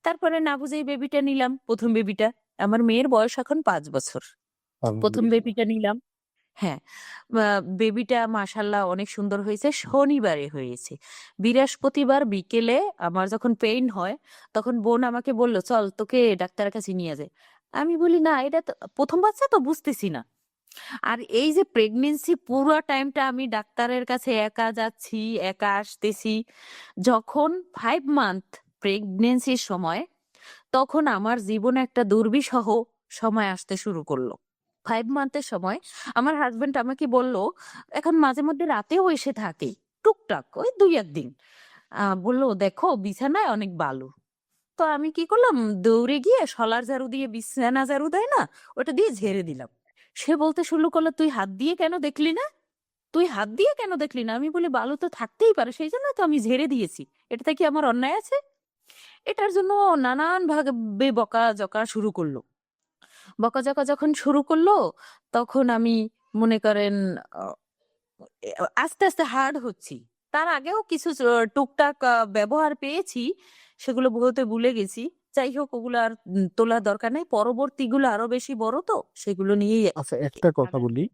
[SPEAKER 1] তারপরে না বুঝেই বেবিটা নিলাম, প্রথম বেবিটা। আমার মেয়ের বয়স এখন 5 বছর। প্রথম
[SPEAKER 2] আলহামদুলিল্লাহ।
[SPEAKER 1] বেবিটা নিলাম। হ্যাঁ, বেবিটা মাশাল্লাহ অনেক সুন্দর হয়েছে। শনিবারে হয়েছে। বৃহস্পতিবার বিকেলে আমার যখন পেইন হয়, তখন বোন আমাকে বলল চল তোকে ডাক্তারের কাছে নিয়ে যায়। আমি বলি না, এটা তো প্রথম বাচ্চা, তো বুঝতেছি না। আর এই যে প্রেগনেন্সি পুরো টাইমটা আমি ডাক্তারের কাছে একা যাচ্ছি, একা আসতেছি। যখন 5 মান্থ প্রেগনেন্সির সময়, তখন আমার জীবনে একটা দুর্বিষহ সময় আসতে শুরু করলো। 5 মান্থের সময় আমার হাজবেন্ড আমাকে বলল, এখন মাঝে মধ্যে রাতেও এসে থাকে, টুকটাক ওই 2-1 দিন। বললো দেখো বিছানায় অনেক বালু। তো আমি কি করলাম, দৌড়ে গিয়ে শলার ঝাড়ু দিয়ে, বিছানা ঝাড়ু দেয় না, ওটা দিয়ে ঝেড়ে দিলাম। সে বলতে শুরু করলো, তুই হাত দিয়ে কেন দেখলি না? আমি বলি বালু তো থাকতেই পারে, সেই জন্য তো আমি ঝেড়ে দিয়েছি, এটাতে কি আমার অন্যায় আছে? এটার জন্য নানান ভাবে বকাঝকা শুরু করলো। বকাঝকা যখন শুরু করলো, তখন আমি মনে করেন আহ, আস্তে আস্তে হার্ড হচ্ছি। তার আগেও কিছু টুকটাক ব্যবহার পেয়েছি, সেগুলো বলতে ভুলে গেছি। যাই হোক, ওগুলো আর তোলার দরকার নেই, পরবর্তীগুলো আরো বেশি বড়, তো সেগুলো নিয়েই
[SPEAKER 2] আচ্ছা, একটা কথা
[SPEAKER 1] আগাচ্ছি।
[SPEAKER 2] বলি।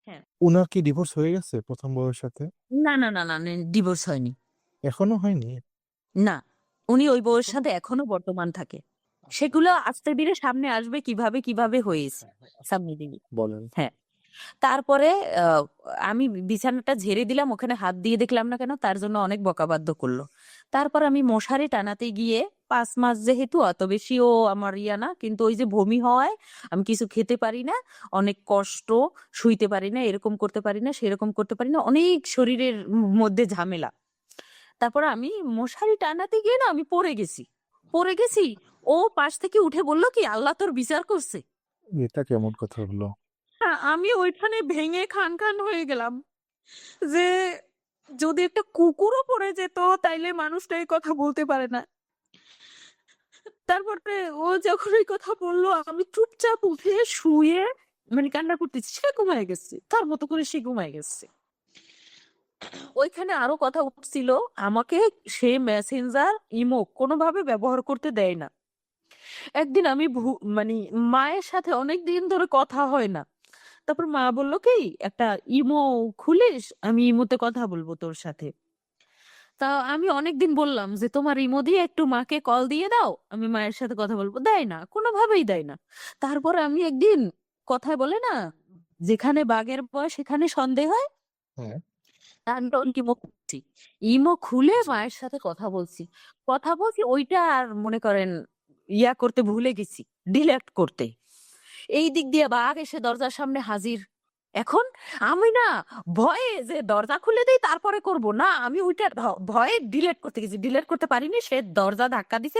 [SPEAKER 1] হ্যাঁ।
[SPEAKER 2] উনার কি ডিভোর্স হয়ে গেছে প্রথম বউয়ের সাথে?
[SPEAKER 1] না না না না, ডিভোর্স হয়নি।
[SPEAKER 2] এখনো হয়নি?
[SPEAKER 1] না, উনি ওই বউয়ের সাথে এখনো বর্তমান থাকে। সেগুলো আস্তে ধীরে সামনে আসবে, কিভাবে কিভাবে হয়েছে সামনে দিবি।
[SPEAKER 2] বলেন।
[SPEAKER 1] হ্যাঁ। তারপরে আহ, আমি বিছানাটা ঝেড়ে দিলাম, ওখানে হাত দিয়ে দেখলাম না কেন, তার জন্য অনেক বকাবাদ্য করলো। তারপর আমি মশারি টানাতে গিয়ে, 5 মাস যেহেতু অত বেশিও আমার ইয়া না, কিন্তু ওই যে বমি হওয়ায় আমি কিছু খেতে পারি না, অনেক কষ্ট, শুইতে পারি না, এরকম করতে পারি না, সেরকম করতে পারি না, অনেক শরীরের মধ্যে ঝামেলা। তারপর আমি মশারি টানাতে গিয়ে না আমি পড়ে গেছি। ও পাশ থেকে উঠে বললো কি আল্লাহ তোর বিচার করছে।
[SPEAKER 2] এটা কেমন কথা হলো?
[SPEAKER 1] হ্যাঁ, আমি ওইখানে ভেঙে খান খান হয়ে গেলাম, যে যদি একটা কুকুরও পড়ে যেত তাইলে মানুষটা এই কথা বলতে পারে না। তারপরে ও যখন ওই কথা বললো, আমি চুপচাপ উঠে শুয়ে মানে কান্না করতেছি, সে ঘুমায় গেছে, তার মতো করে সে ঘুমায় গেছে। ওইখানে আরো কথা উঠছিল, আমাকে সে মেসেঞ্জার, ইমো কোনোভাবে ব্যবহার করতে দেয় না। একদিন আমি মানে মায়ের সাথে অনেক দিন ধরে কথা হয় না। তারপর মা বললো কি একটা ইমো খুলিস, আমি ইমোতে কথা বলবো তোর সাথে। তা আমি অনেকদিন বললাম যে তোমার ইমো দিয়ে একটু মাকে কল দিয়ে দাও, আমি মায়ের সাথে কথা বলবো, দেয় না, কোনোভাবেই দেয় না। তারপরে আমি একদিন, কথায় বলে না, যেখানে বাঘের ভয় সেখানে সন্দেহ হয়,
[SPEAKER 2] হ্যাঁ।
[SPEAKER 1] তান্ডন ইমো খুলছি। ইমো খুলে মায়ের সাথে কথা বলছি, ওইটা আর মনে করেন ইয়া করতে ভুলে গেছি, ডিলেট করতে। এই দিক দিয়ে বাঘ এসে দরজার সামনে হাজির। এখন আমি না ভয়ে যে দরজা খুলে দেই তারপরে করব না, আমি ওইটা ভয়ে ডিলেট করতে গেছি, ডিলেট করতে পারিনি, সে দরজা ধাক্কা দিছে,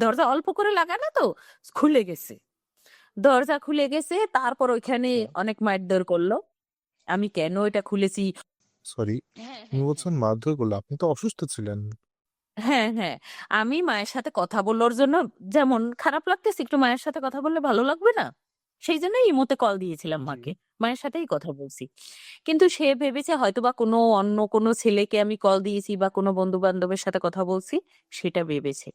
[SPEAKER 1] দরজা অল্প করে লাগানো তো, খুলে গেছে। দরজা খুলে গেছে, তারপর ওইখানে অনেক মারধর করলো। আমি কেন এটা খুলেছি।
[SPEAKER 2] সরি,
[SPEAKER 1] হ্যাঁ
[SPEAKER 2] তুমি
[SPEAKER 1] হ্যাঁ হ্যাঁ
[SPEAKER 2] বলছেন মারধর করলো? আপনি তো অসুস্থ ছিলেন।
[SPEAKER 1] হ্যাঁ হ্যাঁ, আমি মায়ের সাথে কথা বলার জন্য, যেমন খারাপ লাগতেছে, একটু মায়ের সাথে কথা বললে ভালো লাগবে না, সেই জন্যই ইমোতে কল দিয়েছিলাম
[SPEAKER 2] জি।
[SPEAKER 1] মাকে, মায়ের সাথেই কথা বলছি। কিন্তু সে ভেবেছে হয়তোবা অন্য কোনো ছেলেকে আমি কল দিয়েছি বা কোনো বন্ধু বান্ধবের সাথে কথা বলছি, সেটা ভেবেছে।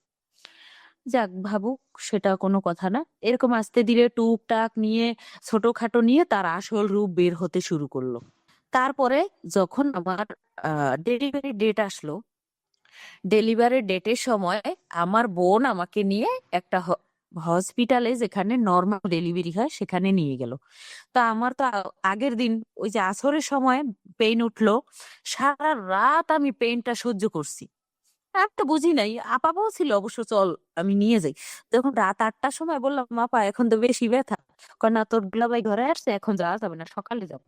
[SPEAKER 1] যাক ভাবুক, সেটা কোনো কথা না। এরকম আস্তে ধীরে টুকটাক নিয়ে, ছোটখাটো নিয়ে তার আসল রূপ বের হতে শুরু করলো। তারপরে যখন আমার ডেলিভারি ডেট আসলো, ডেলিভারি ডেটের সময় আমার বোন আমাকে নিয়ে একটা হসপিটালে, যেখানে নর্মাল ডেলিভারি হয়, সেখানে নিয়ে গেল। তা আমার তো আগের দিন ওই যে আসরের সময় পেইন উঠলো, সারা রাত আমি পেইনটা সহ্য করছি। আমি তো বুঝি নাই, আপা বলছিল অবশ্য চল আমি নিয়ে যাই। যখন রাত 8টার সময় বললাম আপা এখন তো বেশি ব্যথা, কয় না তোর দুলাভাই ঘরে আসছে, এখন যাওয়া যাবে না, সকালে যাবো।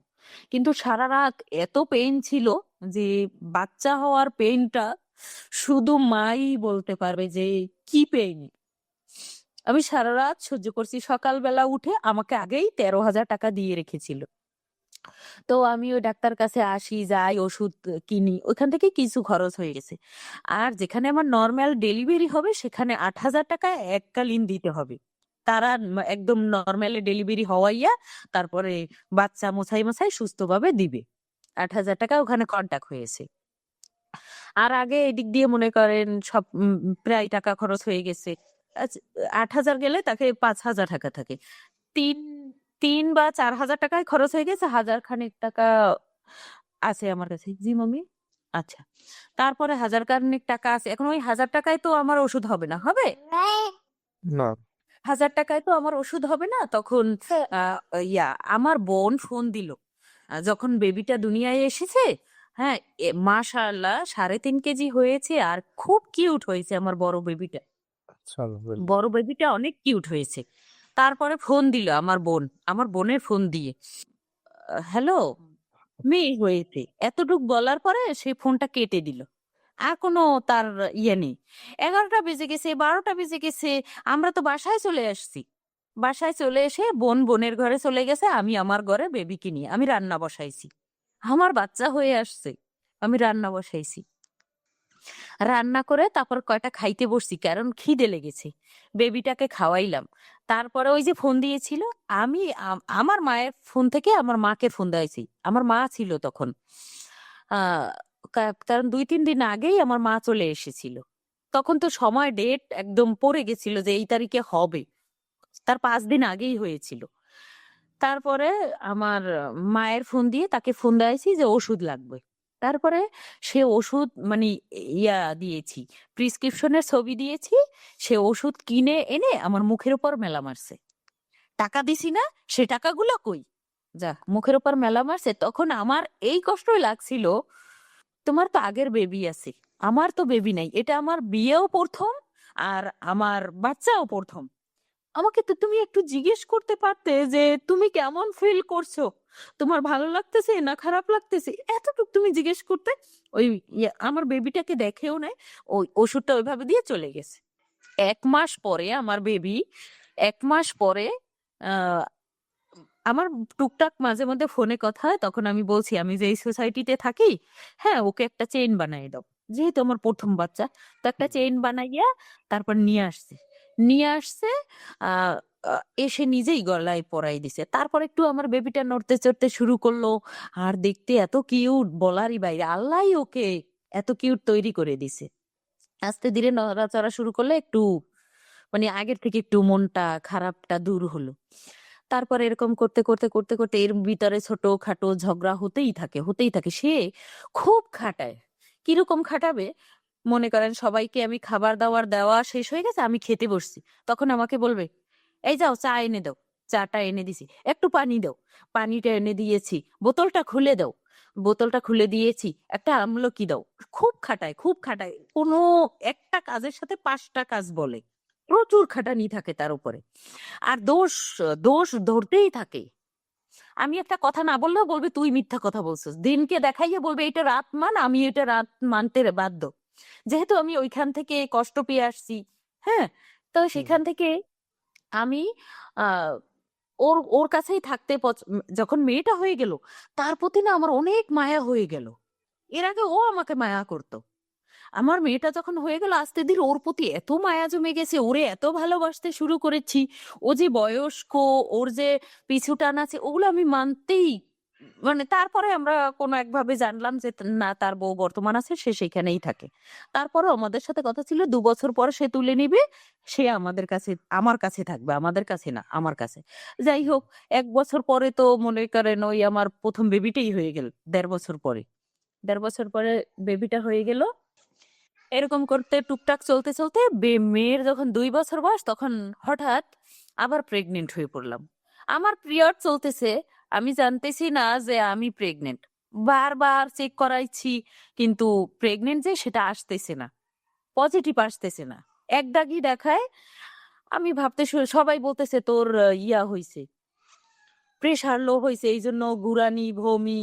[SPEAKER 1] কিন্তু সারা রাত এত পেইন ছিল যে বাচ্চা হওয়ার পেইনটা শুধু মাই বলতে পারবে যে কি পেইন। আমি সারা রাত সহ্য করছি। সকালবেলা উঠে আমাকে আগেই 13,000 টাকা দিয়ে রেখেছিল। তো আমি ওই ডাক্তার কাছে আসি, যাই, ওষুধ কিনি, ওইখান থেকে কিছু খরচ হয়ে গেছে। আর যেখানে আমার নর্মাল ডেলিভারি হবে সেখানে 8,000 টাকা এককালীন দিতে হবে। তারা একদম নর্মালি ডেলিভারি হওয়াইয়া তারপরে বাচ্চা মোছাই মোছাই সুস্থভাবে দিবে। 8,000 টাকা ওখানে কন্টাক্ট হয়েছে। আর আগে এদিক দিয়ে মনে করেন সব প্রায় টাকা খরচ হয়ে গেছে। 8,000 গেলে তাকে 5,000 টাকা থাকে। তিন 3 বা 4 হাজার টাকায় খরচ হয়ে গেছে, 1,000 খানেক টাকা আছে আমার কাছে। জি মামি। আচ্ছা, তারপরে 1,000 খানেক টাকা আছে। এখন ওই 1,000 টাকায় তো আমার ওষুধ হবে না, হবে?
[SPEAKER 2] না।
[SPEAKER 1] 1,000 টাকায় তো আমার ওষুধ হবে না। তখন আহ, আমার বোন ফোন দিল যখন বেবিটা দুনিয়ায় এসেছে। হ্যাঁ, মাশাআল্লাহ 3.5 কেজি হয়েছে আর খুব কিউট হয়েছে আমার বড় বেবিটা।
[SPEAKER 2] আচ্ছা, আলহামদুলিল্লাহ।
[SPEAKER 1] বড় বেবিটা অনেক কিউট হয়েছে। তারপরে ফোন দিল আমার বোন, আমার বোনের ফোন দিয়ে, হ্যালো, মেয়ে হয়েছে, এতটুক বলার পরে সে ফোনটা কেটে দিল। আর কোনো তার ইয়ে নেই। 11টা বেজে গেছে, 12টা বেজে গেছে, আমরা তো বাসায় চলে আসছি। বাসায় চলে এসে বোন বোনের ঘরে চলে গেছে, আমি আমার ঘরে বেবিকে নিয়ে আমি রান্না বসাইছি। আমার বাচ্চা হয়ে আসছে, আমি রান্না বসাইছি। রান্না করে তারপর কয়টা খাইতে বসছি, কারণ খিদে লেগেছে। বেবিটাকে খাওয়াইলাম। তারপরে ওই যে ফোন দিয়েছিল, আমি আমার মায়ের ফোন থেকে আমার মাকে ফোন দিয়েছি। আমার মা ছিল তখন। আহ কারণ 2-3 দিন আগেই আমার মা চলে এসেছিল। তখন তো সময় ডেট একদম পড়ে গেছিল যে এই তারিখে হবে, তার 5 দিন আগেই হয়েছিল। তারপরে আমার মায়ের ফোন দিয়ে তাকে ফোন দিয়েছি যে ওষুধ লাগবে। তারপরে সে ওষুধ মানে দিয়েছি, প্রিসক্রিপশনের ছবি দিয়েছি। সে ওষুধ কিনে এনে আমার মুখের উপর মেলা মারছে। টাকা দিছি না, সে টাকাগুলো কই? যাক, মুখের উপর মেলা মারছে। তখন আমার এই কষ্টই লাগছিল, তোমার তো আগের বেবি আছে, আমার তো বেবি নাই। এটা আমার বিয়েও প্রথম, আর আমার বাচ্চাও প্রথম। আমাকে তো তুমি একটু জিজ্ঞেস করতে পারতে যে তুমি কেমন ফিল করছো, তোমার ভালো লাগতেছে না খারাপ লাগতেছে, এতটুকু তুমি জিজ্ঞেস করতে। ওই আমার বেবিটাকে দেখেও নাই, ওই ওষুধটা ওইভাবে দিয়ে চলে গেছে। 1 মাস পরে আমার বেবি, 1 মাস পরে আহ আমার টুকটাক মাঝে মধ্যে ফোনে কথা হয়, তখন আমি বলছি আমি যে এই সোসাইটিতে থাকি, হ্যাঁ ওকে একটা চেইন বানাই দাও, যেহেতু আমার প্রথম বাচ্চা। তো একটা চেইন বানাইয়া তারপর নিয়ে আসছে। আহ এসে নিজেই গলায় পরাই দিছে। তারপর একটু আমার বেবিটা নড়তে চড়তে শুরু করলো। আর দেখতে এত কিউট, বলারই বাইরে, আল্লাহই ওকে এত কিউট তৈরি করে দিছে। আস্তে ধীরে নড়াচড়া শুরু করলে একটু মানে আগের থেকে একটু মনটা খারাপটা দূর হলো। তারপর এরকম করতে করতে করতে করতে এর ভিতরে ছোটখাটো ঝগড়া হতেই থাকে। সে খুব খাটায়। কিরকম খাটাবে, মনে করেন সবাইকে আমি খাবার দাবার দেওয়া শেষ হয়ে গেছে, আমি খেতে বসছি, তখন আমাকে বলবে এই যাও চা এনে দাও। চাটা এনে দিছি, একটু পানি দাও। পানিটা এনে দিয়েছি, বোতলটা খুলে দাও। বোতলটা খুলে দিয়েছি, একটা আমলকি দাও। খুব খাটায়, কোনো একটা কাজের সাথে 5টা কাজ বলে। প্রচুর খাটানি থাকে তার উপরে। আর দোষ দোষ ধরতেই থাকে। আমি একটা কথা না বললেও বলবে তুই মিথ্যা কথা বলছিস, দিনকে দেখাইয়ে বলবে এটা রাত মান, আমি এটা রাত মানতে বাধ্য। যেহেতু আমি ওইখান থেকে কষ্ট পেয়ে আসছি, হ্যাঁ, তো
[SPEAKER 2] হুম।
[SPEAKER 1] সেখান থেকে আমি আহ ওর ওর কাছেই থাকতে যখন মেয়েটা হয়ে গেল, তার প্রতি না আমার অনেক মায়া হয়ে গেল। এর আগে ও আমাকে মায়া করতো, আমার মেয়েটা যখন হয়ে গেল আস্তে ধীরে ওর প্রতি এত মায়া জমে গেছে, ওরে এত ভালোবাসতে শুরু করেছি। ও যে বয়স্ক, ওর যে পিছু টান আছে, ওগুলো আমি মানতেই মানে তারপরে আমরা কোনো একভাবে জানলাম যে না, তার বউ বর্তমান আছে, সে সেখানেই থাকে। তারপরে আমাদের সাথে কথা ছিল 2 বছর পরে সে তুলে নিবে, সে আমাদের কাছে, আমার কাছে থাকবে, আমাদের কাছে না, আমার কাছে। যাই হোক, 1 বছর পরে তো মনে করেন ওই আমার প্রথম বেবিটাই হয়ে গেল। 1.5 বছর পরে, 1.5 বছর পরে বেবিটা হয়ে গেল। এরকম করতে টুকটাক চলতে চলতে মেয়ের যখন 2 বছর বয়স, তখন হঠাৎ আবার প্রেগনেন্ট হয়ে পড়লাম। আমার পিরিয়ড চলতেছে, আমি জানতেছি না যে আমি প্রেগনেন্ট। বারবার চেক করাইছি, কিন্তু প্রেগনেন্ট যে সেটা আসতেছে না, পজিটিভ আসতেছে না, এক দাগই দেখায়। আমি ভাবতে সবাই বলতেছে তোর ইয়া হইছে, প্রেশার লো হয়েছে, এই জন্য গুরানি বমি,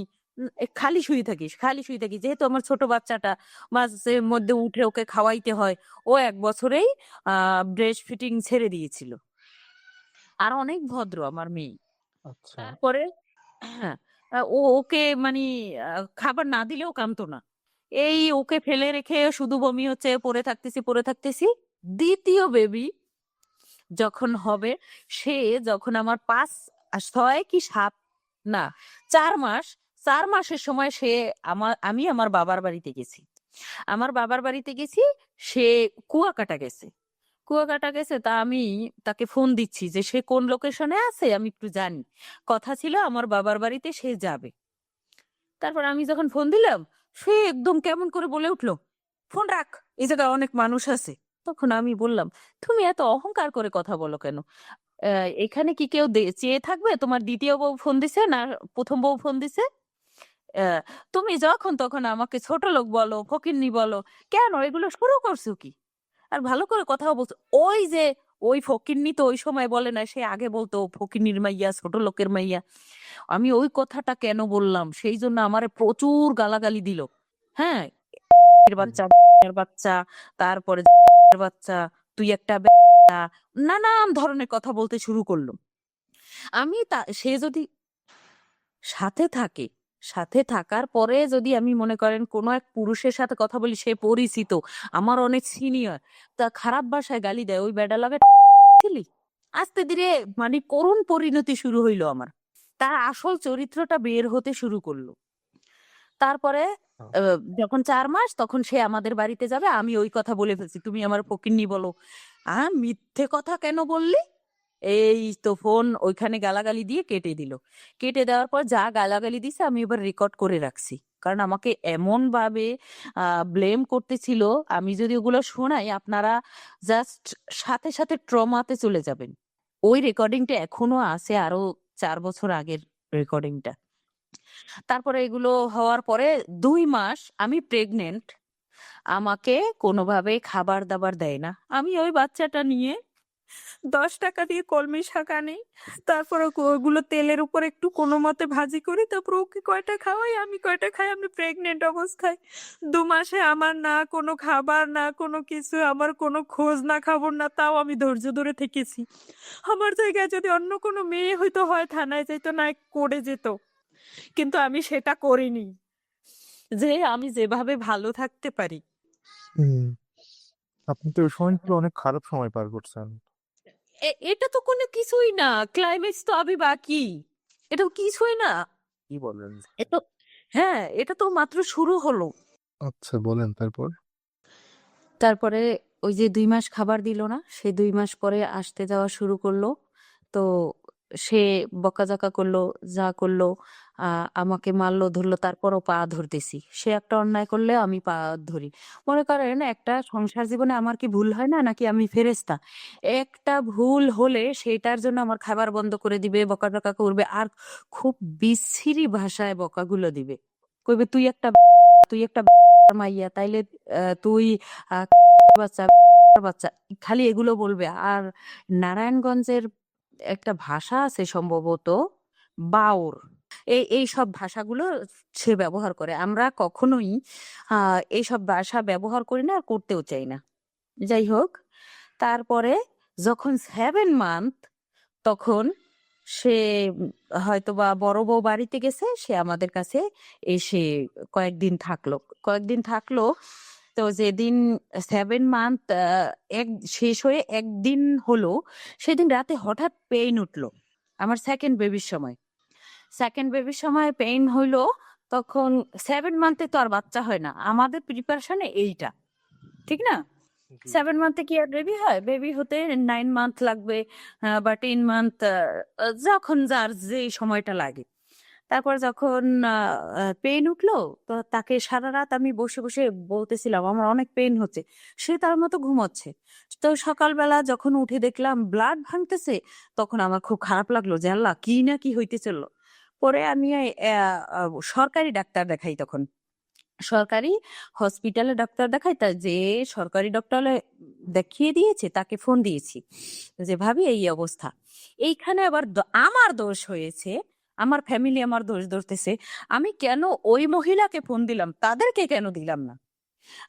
[SPEAKER 1] খালি শুয়ে থাকিস, খালি শুয়ে থাকিস। যেহেতু আমার ছোট বাচ্চাটা মাঝে মধ্যে উঠে ওকে খাওয়াইতে হয়, ও 1 বছরেই ব্রেস্ট ফিডিং ছেড়ে দিয়েছিল। আর অনেক ভদ্র আমার মেয়ে।
[SPEAKER 2] আচ্ছা।
[SPEAKER 1] তারপরে হ্যাঁ, ওকে মানে খাবার না দিলেও কামতো না। এই ওকে ফেলে রেখে শুধু বমি হচ্ছে, পড়ে থাকতেছি পড়ে থাকতেছি। দ্বিতীয় বেবি যখন হবে, সে যখন আমার 6 কি 7, না 4 মাস, 4 মাসের সময় সে আমি আমার বাবার বাড়িতে গেছি। আমার বাবার বাড়িতে গেছি, সে কুয়াকাটা গেছে। কুয়াকাটা গেছে, তা আমি তাকে ফোন দিচ্ছি যে সে কোন লোকেশনে আছে আমি একটু জানি। কথা ছিল আমার বাবার বাড়িতে সে যাবে। তারপর আমি যখন ফোন দিলাম, সে একদম কেমন করে বলে উঠলো, ফোন রাখ, এই জায়গায় অনেক মানুষ আছে। তখন আমি বললাম, তুমি এত অহংকার করে কথা বলো কেন? এখানে কি কেউ চেয়ে থাকবে? তোমার দ্বিতীয় বউ ফোন দিছে না প্রথম বউ ফোন দিছে? আহ, তুমি যখন তখন আমাকে ছোট লোক বলো, ফকিন্নি বলো, কেন এগুলো শুরু করছো কি? আর ভালো করে কথাও বলছো। ওই যে ওই ফকিন্নি তো ওই সময় বলে না, সে আগে বলতো ফকিন্নির মাইয়া, ছোট লোকের মাইয়া। আমি ওই কথাটা কেন বললাম, সেই জন্য আমারে প্রচুর গালাগালি দিল। হ্যাঁ, এর বাচ্চা, এর বাচ্চা, তারপরে এর বাচ্চা, তুই একটা নানান ধরনের কথা বলতে শুরু করলো। সে যদি সাথে থাকে, সাথে থাকার পরে যদি আমি মনে করেন কোনো এক পুরুষের সাথে কথা বলি, সে পরিচিত, আমার অনেক সিনিয়র, তা খারাপ ভাষায় গালি দেয়, ওই বেডা লাগে ছিলি। আস্তে ধীরে মানে করুণ পরিণতি শুরু হইলো আমার। তার আসল চরিত্রটা বের হতে শুরু করলো। তারপরে যখন 4 মাস, তখন সে আমাদের বাড়িতে যাবে। আমি ওই কথা বলে ফেলছি, তুমি আমার ফকিন্নি বলো। মিথ্যে কথা কেন বললি? এই তো ফোন ওইখানে গালাগালি দিয়ে কেটে দিল। কেটে দেওয়ার পর যা গালাগালি দিছে আমি এবার রেকর্ড করে রাখছি, কারণ আমাকে এমন ভাবে ব্লেম করতেছিল। আমি যদি ওগুলো শোনাই, আপনারা জাস্ট সাথে সাথে ট্রমাতে চলে যাবেন। ওই রেকর্ডিংটা এখনো আছে, আরো 4 বছর আগের রেকর্ডিংটা। তারপরে এগুলো হওয়ার পরে 2 মাস আমি প্রেগনেন্ট, আমাকে কোনোভাবে খাবার দাবার দেয় না। আমি ওই বাচ্চাটা নিয়ে 10 টাকা দিয়ে কলমি শাক আনি, তারপর ওগুলো তেলের উপর একটু কোনো মতে ভাজি করি, তারপর ওকে কয়টা খাওয়াই, আমি কয়টা খাই। আমি প্রেগনেন্ট অবস্থায় 2 মাসে আমার না কোনো খাবার, না কোনো কিছু, আমার কোনো খোঁজ না খবর না, তাও আমি ধৈর্য ধরে থেকেছি। আমার জায়গায় যদি অন্য কোনো মেয়ে হয়তো হয় থানায় যেত, না করে যেত, কিন্তু আমি সেটা করিনি, যে আমি যেভাবে ভালো থাকতে পারি।
[SPEAKER 2] হুম। আপনি তো ওই সময়গুলো অনেক খারাপ সময় পার করছেন।
[SPEAKER 1] এটা তো কোনো কিছুই না, ক্লাইম্যাক্স তো আবি বাকি, এটা তো কিছুই না।
[SPEAKER 2] কি বলেন?
[SPEAKER 1] এতো হ্যাঁ, এটা তো মাত্র শুরু হলো।
[SPEAKER 2] আচ্ছা, বলেন তারপর।
[SPEAKER 1] তারপরে ওই যে 2 মাস খাবার দিল না, সে 2 মাস পরে আসতে যাওয়া শুরু করলো। তো সে বকাঝকা করলো, যা করলো, আমাকে মারলো ধরলো, তারপরও পা ধরতেছি। সে একটা অন্যায় করলে আমি পা ধরি। মনে করেন একটা সংসার জীবনে আমার কি ভুল হয় না, নাকি আমি ফেরেস্তা? একটা ভুল হলে সেটার জন্য আমার খাবার বন্ধ করে দিবে, বকাঝকা করবে, আর খুব বিশ্রী ভাষায় বকাগুলো দিবে। কইবে তুই একটা মাইয়া, তাইলে তুই আহ, বাচ্চা, বাচ্চা, খালি এগুলো বলবে। আর নারায়ণগঞ্জের একটা ভাষা আছে সম্ভবত, বাউর, এই সব ভাষাগুলো সে ব্যবহার করে। আমরা কখনোই এইসব ভাষা ব্যবহার করি না, আর করতেও চাই না। যাই হোক, তারপরে যখন 7 মান্থ, তখন সে হয়তো বা বড় বউ বাড়িতে গেছে, সে আমাদের কাছে এসে কয়েকদিন থাকলো। তো যেদিন 7 মান্থ এক শেষ হয়ে একদিন হলো, সেদিন রাতে হঠাৎ পেইন উঠলো আমার সেকেন্ড বেবির সময় পেইন হইলো। তখন 7 মান্থে তো আর বাচ্চা হয় না, আমাদের প্রিপারেশনে এইটা, ঠিক না?
[SPEAKER 2] জি
[SPEAKER 1] 7 মান্থে কি আর বেবি হয়? বেবি হতে 9 মান্থ লাগবে বা 10 মান্থ, যখন যার যে সময়টা লাগে। তারপর যখন পেইন উঠলো, তো তাকে সারা রাত আমি বসে বসে বলতেছিলাম আমার অনেক পেইন হচ্ছে, সে তার মতো ঘুমাচ্ছে। তো সকালবেলা যখন উঠে দেখলাম ব্লাড ভাঙতেছে, তখন আমার খুব খারাপ লাগলো যে আল্লাহ কি না কি হইতে চললো। পরে আমি সরকারি ডাক্তার দেখাই, তখন সরকারি হসপিটালে ডাক্তার দেখাই। তা যে সরকারি ডক্টরে দেখিয়ে দিয়েছে তাকে ফোন দিয়েছি যে ভাবি এই অবস্থা। এইখানে আবার আমার দোষ হয়েছে, আমার ফ্যামিলি আমার দোষ ধরতেছে। আমি কেন ওই মহিলাকে ফোন দিলাম, তাদেরকে কেন দিলাম না?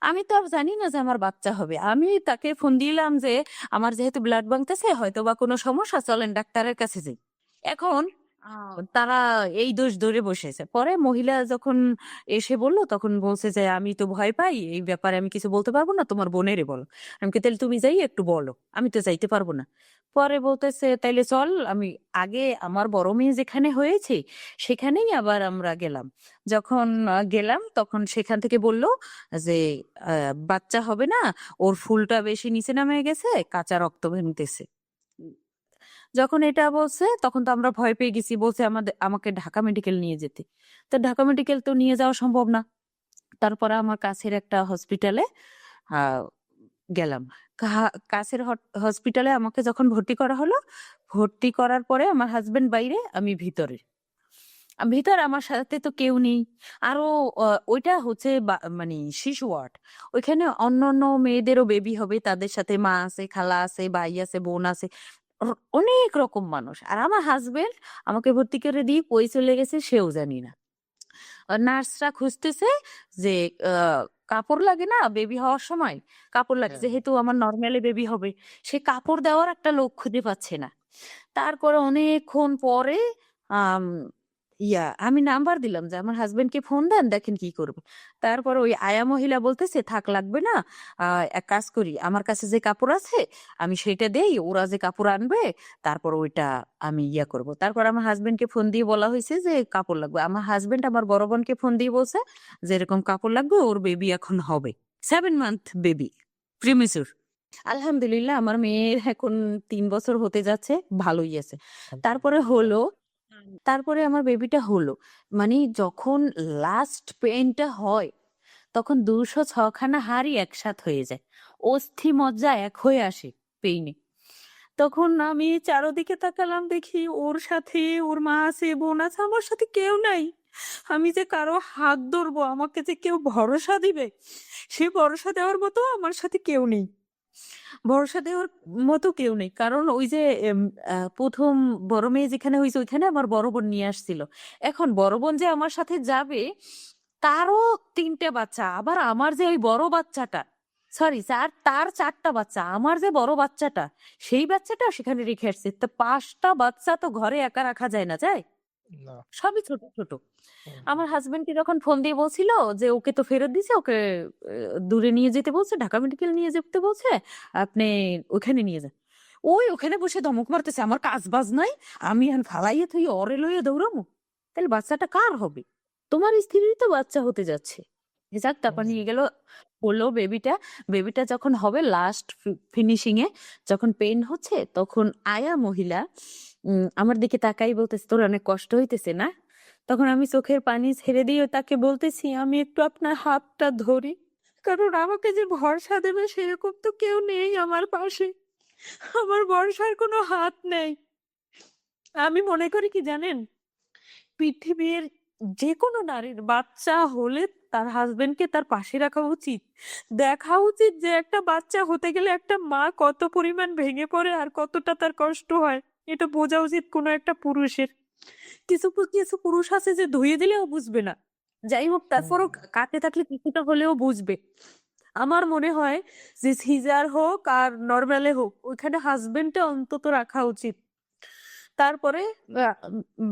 [SPEAKER 1] আমি তো আর জানি না যে আমার বাচ্চা হবে। আমি তাকে ফোন দিলাম যে আমার যেহেতু ব্লাড ভাঙতেছে, হয়তো বা কোনো সমস্যা, চলেন ডাক্তারের কাছে যাই। এখন তারা এই দোষ ধরে বসেছে। পরে মহিলা যখন এসে বললো, তখন বলছে যে আমি তো ভয় পাই, এই ব্যাপারে আমি কিছু বলতে পারবো না, তোমার বোনেরে বলো। আমি কি, তাহলে তুমি যাই একটু বলো, আমি তো যাইতে পারবো না। পরে বলতেছে তাইলে চল, আমি আগে আমার বড় মেয়ে যেখানে হয়েছে সেখানেই আবার আমরা গেলাম। যখন গেলাম তখন সেখান থেকে বলল যে বাচ্চা হবে না, ওর ফুলটা বেশি নিচে নামে গেছে, কাঁচা রক্ত বেরোতেছে। যখন এটা বলছে তখন তো আমরা ভয় পেয়ে গেছি, বলছে আমাকে ঢাকা মেডিকেল নিয়ে যেতে। তো ঢাকা মেডিকেল তো নিয়ে যাওয়া সম্ভব না। তারপরে আমার কাছের একটা হসপিটালে আহ গেলাম। কাছের হসপিটালে আমাকে যখন ভর্তি করা হলো, ভর্তি করার পরে আমার হাজবেন্ড বাইরে, আমি ভিতরে। ভিতর আমার সাথে তো কেউ নেই। আরো ওইটা হচ্ছে মানে শিশু ওয়ার্ড। ওইখানে অন্য অন্য মেয়েদেরও বেবি হবে, তাদের সাথে মা আছে, খালা আছে, ভাই আছে, বোন আছে, অনেক রকম মানুষ। আর আমার হাজবেন্ড আমাকে ভর্তি করে দিয়ে কই চলে গেছে সেও জানি না। নার্সরা খুঁজতেছে যে আহ, কাপড় লাগে না বেবি হওয়ার সময়, কাপড় লাগে,
[SPEAKER 2] হ্যাঁ
[SPEAKER 1] যেহেতু আমার নর্মালি বেবি হবে, সে কাপড় দেওয়ার একটা লোক খুঁজে পাচ্ছে না। তারপরে অনেকক্ষণ পরে আম, আমি নাম্বার দিলাম যে আমার হাজবেন্ডকে ফোন দেন, দেখেন কি করবে। তারপর ওই আয়া মহিলা বলতেছে থাক, লাগবে না, এক কাজ করি, আমার কাছে যে কাপড় আছে আমি সেটা দেই, ওরা যে কাপড় আনবে তারপর ওইটা আমি করব। তারপর আমার হাজবেন্ডকে ফোন দিয়ে বলা হয়েছে যে কাপড় লাগবে। আমার হাজবেন্ড আমার বড় বোনকে ফোন দিয়ে বলছে যে এরকম কাপড় লাগবে, ওর বেবি এখন হবে, 7 মান্থ বেবি, প্রিমিসুর। আলহামদুলিল্লাহ আমার মেয়ের এখন 3 বছর হতে যাচ্ছে, ভালোই আছে। তারপরে হলো, তারপরে আমার বেবিটা হলো, মানে যখন লাস্ট পেইনটা হয় তখন 206খানা হাড়ই একসাথ হয়ে যায়, অস্থি মজ্জা এক হয়ে আসে পেইনে। তখন আমি চারদিকে তাকালাম, দেখি ওর সাথে ওর মা আছে, বোন আছে, আমার সাথে কেউ নাই। আমি যে কারো হাত ধরবো, আমাকে যে কেউ ভরসা দিবে, সে ভরসা দেওয়ার মতো আমার সাথে কেউ নেই, ভরসা দেওয়ার মতো কেউ নেই। কারণ ওই যে প্রথম বড় মেয়ে যেখানে হয়েছে ওইখানে আমার বড় বোন নিয়ে আসছিল। এখন বড় বোন যে আমার সাথে যাবে, তারও 3টে বাচ্চা, আবার আমার যে ওই বড় বাচ্চাটা, সরি স্যার, তার 4টা বাচ্চা, আমার যে বড় বাচ্চাটা সেই বাচ্চাটা সেখানে রেখে আসছে। তো 5টা বাচ্চা তো ঘরে একা রাখা যায় না, যায়?
[SPEAKER 2] না
[SPEAKER 1] সবই ছোট ছোট।
[SPEAKER 2] হুম,
[SPEAKER 1] আমার হাজবেন্ডকে যখন ফোন দিয়ে বলছিল যে ওকে তো ফেরত দিছে, ওকে দূরে নিয়ে যেতে বলছে, ঢাকা মেডিকেল নিয়ে যেতে বলছে, আপনি ওখানে নিয়ে যান। ওখানে বসে ধমক মারতেছে, আমার কাজ বাজ নাই, আমি এখন ফালাইয়ে থই অরে লইয়ে দৌড়ামো, তাহলে বাচ্চাটা কার হবে? তোমার স্ত্রীর তো বাচ্চা হতে যাচ্ছে। যাক, তারপর
[SPEAKER 2] হুম,
[SPEAKER 1] নিয়ে গেল, বললো বেবিটা, বেবিটা যখন হবে লাস্ট ফিনিশিং এ, যখন পেইন হচ্ছে, তখন আয়া মহিলা আমার দিকে তাকাই বলতেছে তোর অনেক কষ্ট হইতেছে না? তখন আমি চোখের পানি ছেড়ে দিয়ে তাকে বলতেছি আমি একটু আপনার হাতটা ধরি, কারণ আমাকে যে ভরসা দেবে সেরকম তো কেউ নেই আমার পাশে, আমার ভরসার কোনো হাত নেই। আমি মনে করি কি জানেন, পৃথিবীর যে কোনো নারীর বাচ্চা হলে তার হাজবেন্ডকে তার পাশে রাখা উচিত। দেখা উচিত যে একটা বাচ্চা হতে গেলে একটা মা কত পরিমাণ ভেঙে পড়ে আর কতটা তার কষ্ট হয়, এটা বোঝা উচিত কোনো একটা পুরুষের। কিছু পুরুষ আছে যে ধুয়ে দিলেও বুঝবে না, যাই হোক
[SPEAKER 2] হুম,
[SPEAKER 1] তারপরও কাছে থাকলে কিছুটা হলেও বুঝবে। আমার মনে হয় যে সিজার হোক আর নর্মালে হোক, ওইখানে হাজবেন্ডটা অন্তত রাখা উচিত। তারপরে